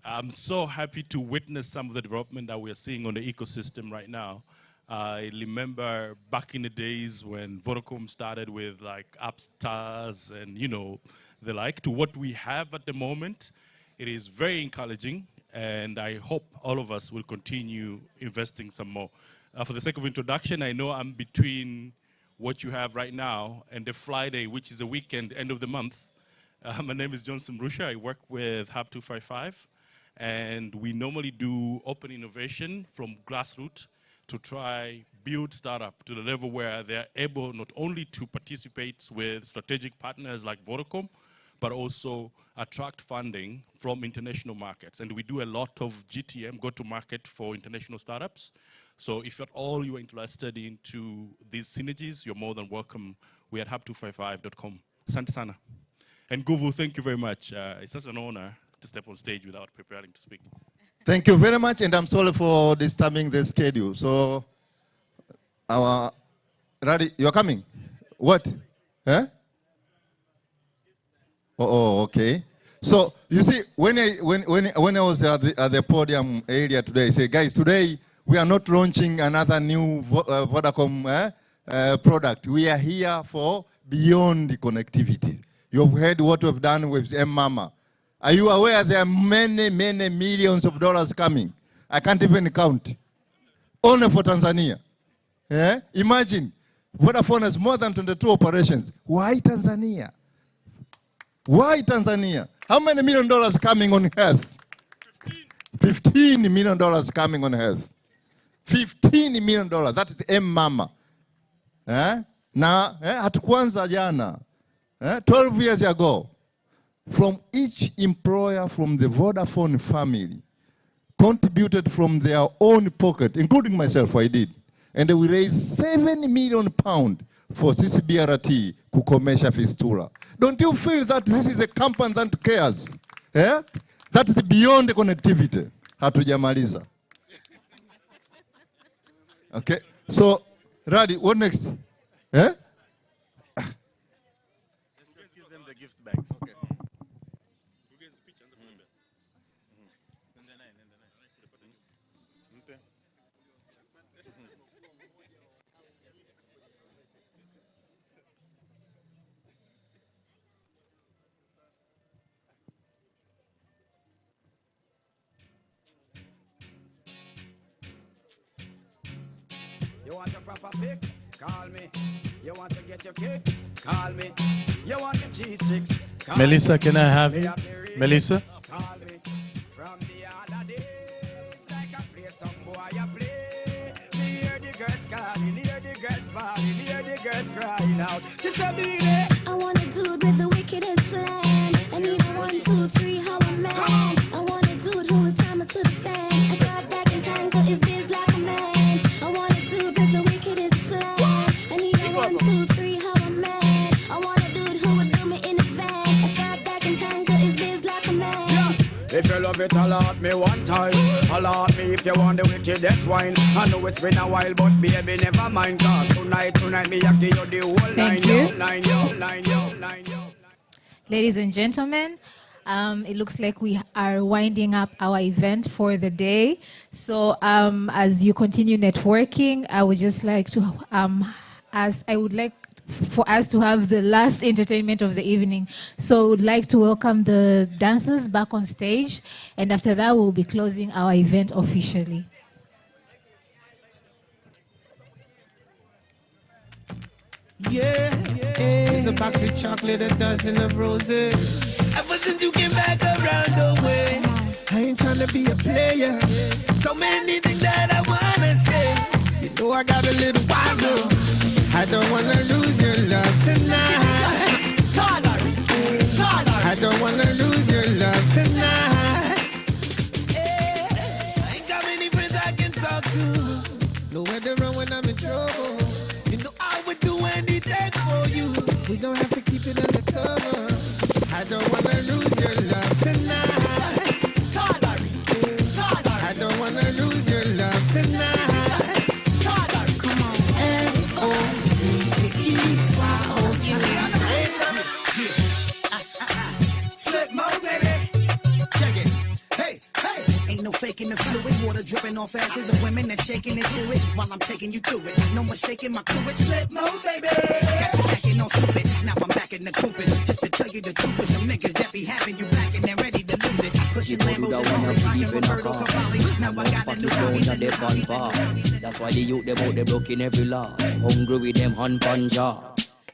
S19: I'm so happy to witness some of the development that we are seeing on the ecosystem right now. I remember back in the days when Vodacom started with like App Stars and the like, to what we have at the moment. It is very encouraging, and I hope all of us will continue investing some more. For the sake of introduction, I know I'm between what you have right now and the Friday, which is a weekend, end of the month. My name is Johnson Rusha. I work with Hub 255, and we normally do open innovation from grassroots to try build startup to the level where they're able not only to participate with strategic partners like Vodacom, but also attract funding from international markets. And we do a lot of GTM, go-to-market for international startups. So if at all you are interested into these synergies, you're more than welcome. We're at hub255.com. Asante sana. And Guvu, thank you very much. It's such an honor to step on stage without preparing to speak.
S11: Thank you very much, and I'm sorry for disturbing the schedule. So, Radi, you're coming? What? Eh? Oh, okay. So you see, when I was at the podium area today, I said, guys, today we are not launching another new Vodacom product. We are here for beyond the connectivity. You've heard what we've done with M-Mama. Are you aware there are many, many millions of dollars coming? I can't even count. Only for Tanzania. Yeah? Imagine, Vodafone has more than 22 operations. Why Tanzania? Why Tanzania? How many $1 million coming on health? $15 million coming on health. $15 million. That is M-Mama. Na hatukuanza jana. 12 years ago, from each employer from the Vodafone family contributed from their own pocket, including myself, I did. And we raised £7 million for CCBRT kukomesha fistula. Don't you feel that this is a company that cares? Yeah? That is beyond the connectivity. Hatujamaliza. Okay. So, Radi, what next? Eh?
S6: Let's just give them the gift bags. Okay.
S9: You want a proper fix? Call me. You want to get your kicks? Call me. You want your cheese tricks? Call
S6: Melissa,
S9: me.
S6: can I have you? Melissa?
S9: Call me. From the other days, like I play some boy I play. Me hear the girls calling, hear the girls bawling, hear the girls crying out. She said, "Be there."
S20: I want a dude with the wickedest slang. I need a 1, 2, 3, how a man. I want a dude who would time it to the fan. I thought back and tangle his biz like a man. I want a dude with the wickedest slang. I need a 1, 2, 3, how a man. I want a dude who would do me in his van. I thought back and tangle his biz like a man.
S9: If you love it, alert me one time. Alert me if you want the wickedest wine. I know it's been a while, but baby, never mind. Cause tonight, me, I give you the whole
S5: Thank
S9: line,
S5: you.
S9: yo, line, yo, line, yo, line, yo.
S5: Ladies and gentlemen, it looks like we are winding up our event for the day. So as you continue networking, I would just like to, I would like for us to have the last entertainment of the evening. So I would like to welcome the dancers back on stage. And after that, we'll be closing our event officially.
S21: Yeah, it's a box of chocolate, a dozen of roses. Ever since you came back around the way, I ain't tryna be a player. So many things that I wanna say. You know I got a little wiser. I don't wanna lose your love tonight. I don't wanna lose your love tonight. I ain't got many friends I can talk to. Nowhere to run when I'm in trouble. You know I would do anything for you. We don't have to keep it undercover. I don't wanna lose your love tonight. I don't wanna lose your love tonight. Come on. L-O-V-E-Y-O-U.
S9: Flip mode, baby. Check it. Hey, hey. Ain't no faking the fluid. Water dripping off asses of women that's shaking into it while I'm taking you through it. No mistaking my crew. It's flip mode, baby. Got you backing on stupid. Now I'm back in the Cupid. Just to tell you the truth, is some niggas that be having you back and they're ready to lose it. Pushing Lambos and always rocking Roberto Cavalli. Now I got a new hobby.
S22: That's why the youth them out they broke in every law. Hungry with them hand pan jaw.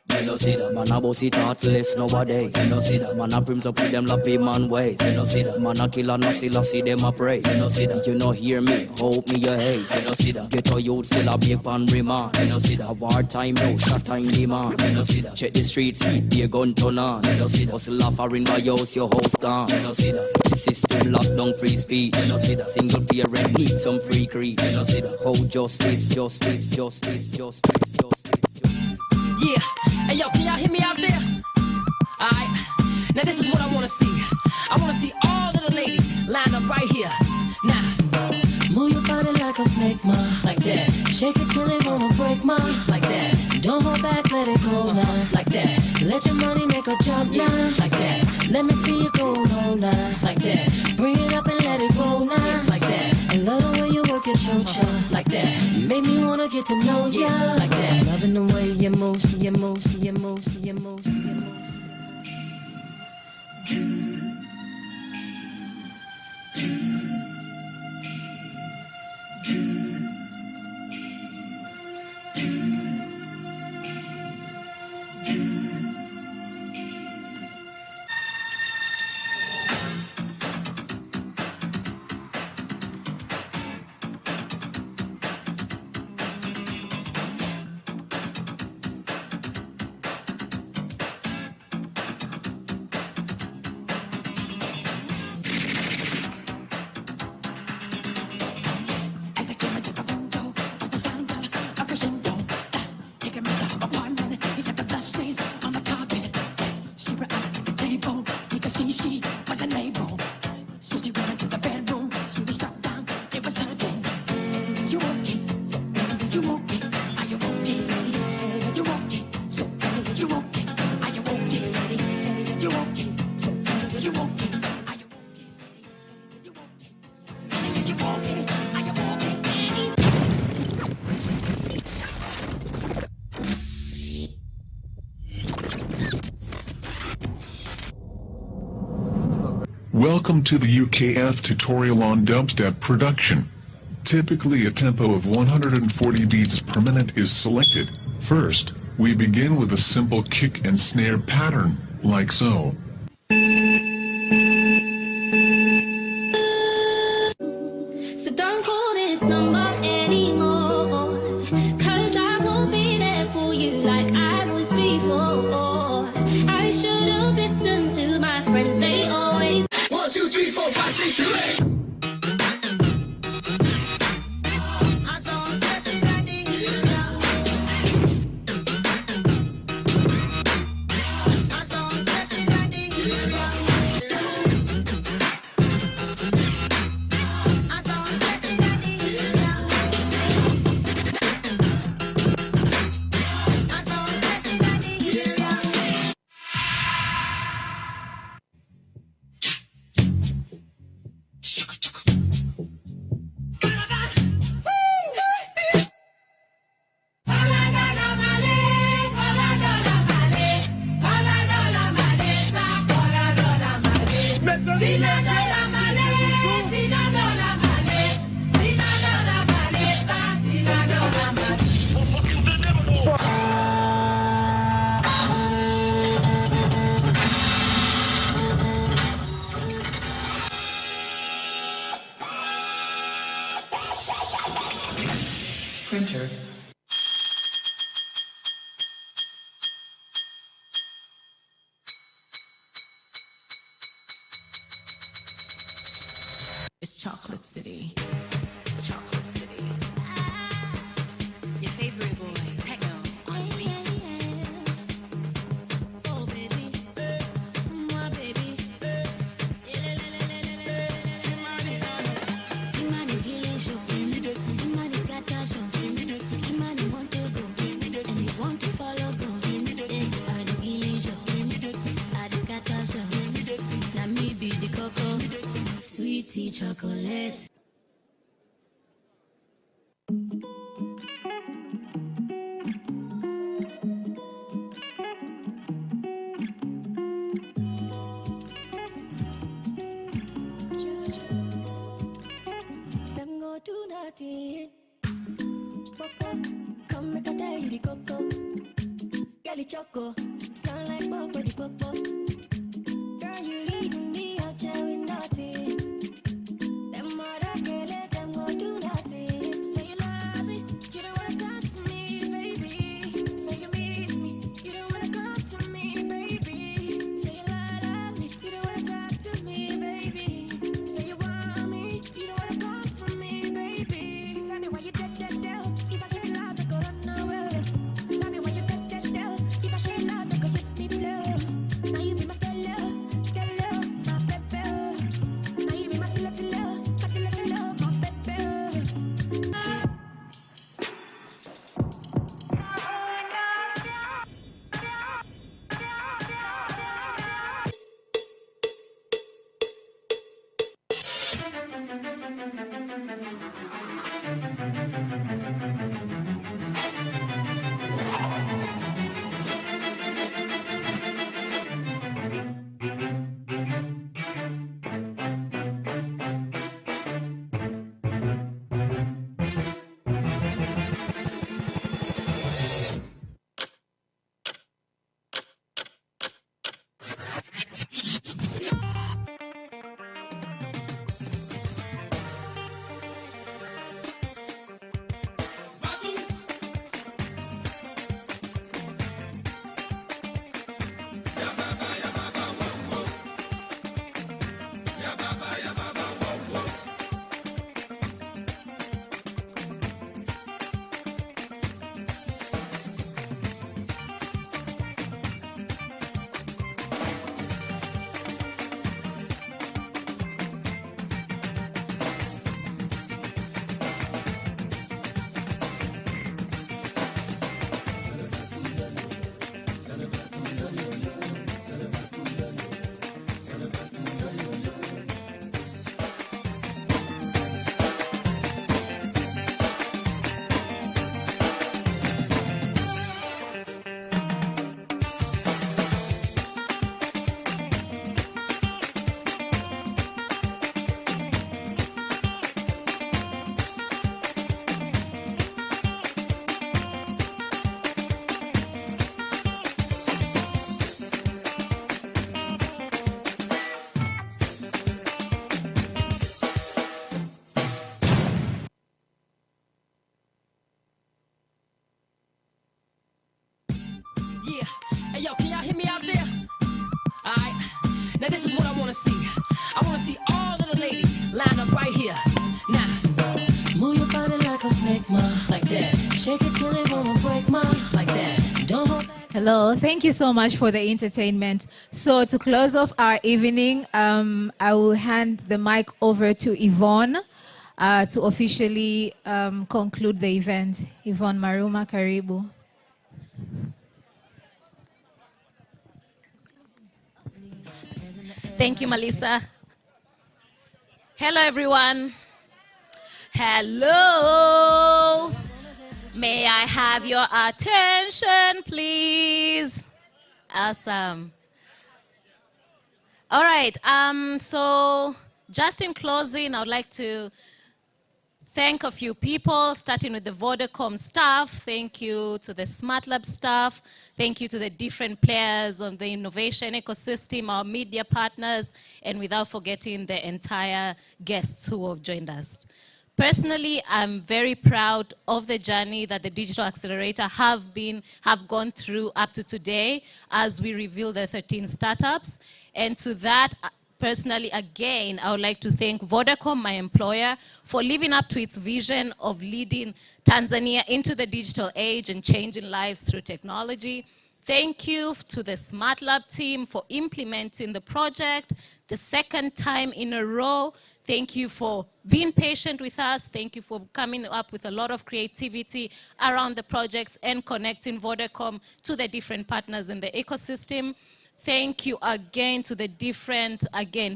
S1: Me no see that man a bossy thoughtless nowadays. Me no see that man a brims up with them lappy man ways. Me no see that man a killer no still a see them a praise. Me no see that you no hear me, hope me your haze. Me no see that ghetto youth still a big pan remand. Me no see that wartime no shot time demand. Me no see that check the street feet be a gun turn on. Me no see that hustle a foreign by house your house gone. Me no see that the system locked down free speech. Me no see that single parent need some free creed. Me no see that how justice.
S22: Yeah, hey yo, can y'all hear me out there? Alright, now this is what I wanna see. I wanna see all of the ladies line up right here. Now,
S3: move your body like a snake, ma.
S22: Like that.
S3: Shake it till it wanna break, ma.
S22: Like that.
S3: Don't hold back, let it go now.
S22: Like that.
S3: Let your money make a jump now.
S22: Like that.
S3: Let me see you go low now.
S22: Like that.
S3: Bring it up and let it roll now.
S22: Like that.
S3: I love the way you work your chocha.
S22: Like that.
S3: You make me wanna get to know ya.
S22: Like that.
S3: Loving the way you move, you move, you move, you move, you move.
S23: Welcome to the UKF tutorial on dubstep production. Typically a tempo of 140 beats per minute is selected. First, we begin with a simple kick and snare pattern, like so.
S20: So don't call this number anymore, 'cause I won't be there for you like I was before. I should have listened to my friends, they always
S9: 1, 2, 3, 4, 5, 6, 2, 8.
S24: Printer.
S22: It's Chocolate City. Chocolate City. Your favorite boy, Techno, on the beat.
S20: oh baby, my baby. Imani killing show, Imani scatter show, Imani want to go, and he want to follow go. I the killing show, I the scatter show. Now me be the cocoa, sweetie chocolate. belly choco. Sound like bop, body pop pop. Girl, you leaving me out here with nothing. Them other girl, let them go do nothing. Say you love me, you don't wanna talk to me, baby. Say you miss me, you don't wanna come to me, baby. Say you love me, you don't wanna talk to me, baby. Say you want me, you don't wanna come to me, baby. Tell me why you dead. If I give you love, I go run away. Tell me why you dead. If I share love, I go just be blue. Now you be my Stella, my baby. Now you be my Tilla, my baby.
S22: Yeah. Hey, yo, can y'all hear me out there? All right. Now, this is what I want to see. I want to see all of the ladies line up right here. Now,
S20: Move your body like a snake, ma.
S22: like that.
S20: Shake it till it wanna break, ma.
S22: Like that.
S20: Don't hold back.
S5: Hello, thank you so much for the entertainment. So to close off our evening, I will hand the mic over to Yvonne to officially conclude the event. Yvonne Maruma, karibu.
S10: Thank you, Melissa. Hello, everyone. Hello. May I have your attention, please? Awesome. All right. So just in closing, I would like to thank a few people, starting with the Vodacom staff. Thank you to the Smart Lab staff. Thank you to the different players on the innovation ecosystem, our media partners, and without forgetting the entire guests who have joined us. Personally, I'm very proud of the journey that the Digital Accelerator have gone through up to today as we reveal the 13 startups. And to that, personally, again, I would like to thank Vodacom, my employer, for living up to its vision of leading Tanzania into the digital age and changing lives through technology. Thank you to the Smart Lab team for implementing the project the second time in a row. Thank you for being patient with us. Thank you for coming up with a lot of creativity around the projects and connecting Vodacom to the different partners in the ecosystem. Thank you again to the different,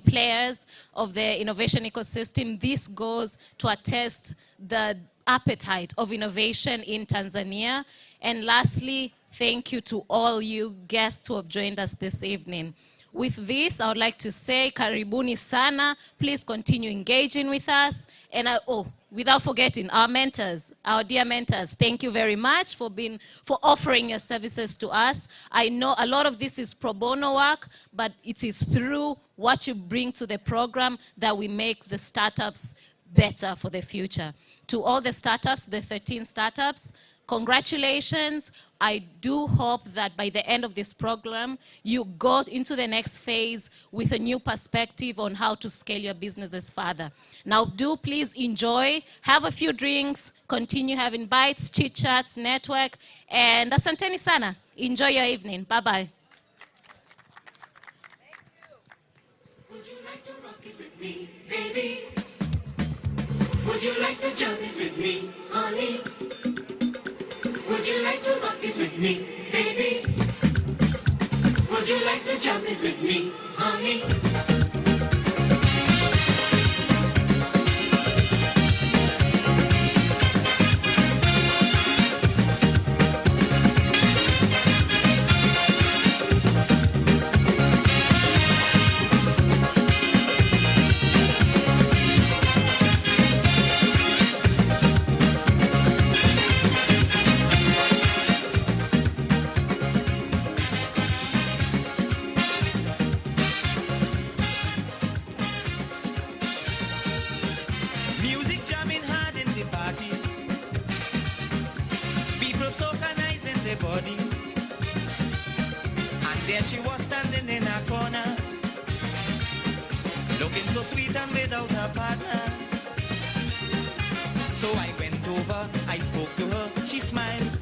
S10: players of the innovation ecosystem. This goes to attest the appetite of innovation in Tanzania. And lastly, thank you to all you guests who have joined us this evening. With this, I would like to say, karibuni sana. Please continue engaging with us. And without forgetting our mentors, our dear mentors, thank you very much for offering your services to us. I know a lot of this is pro bono work, but it is through what you bring to the program that we make the startups better for the future. To all the startups, the 13 startups, congratulations. I do hope that by the end of this program, you go into the next phase with a new perspective on how to scale your businesses further. Now, do please enjoy, have a few drinks, continue having bites, chit-chats, network, and asanteni sana. Enjoy your evening. Bye-bye.
S9: Would you like to rock it with me, baby? Would you like to jump it with me, honey? Would you like to rock it with me, baby? Would you like to jump it with me, honey?
S4: Body. And there she was standing in a corner, looking so sweet and without a partner. So I went over, I spoke to her, she smiled,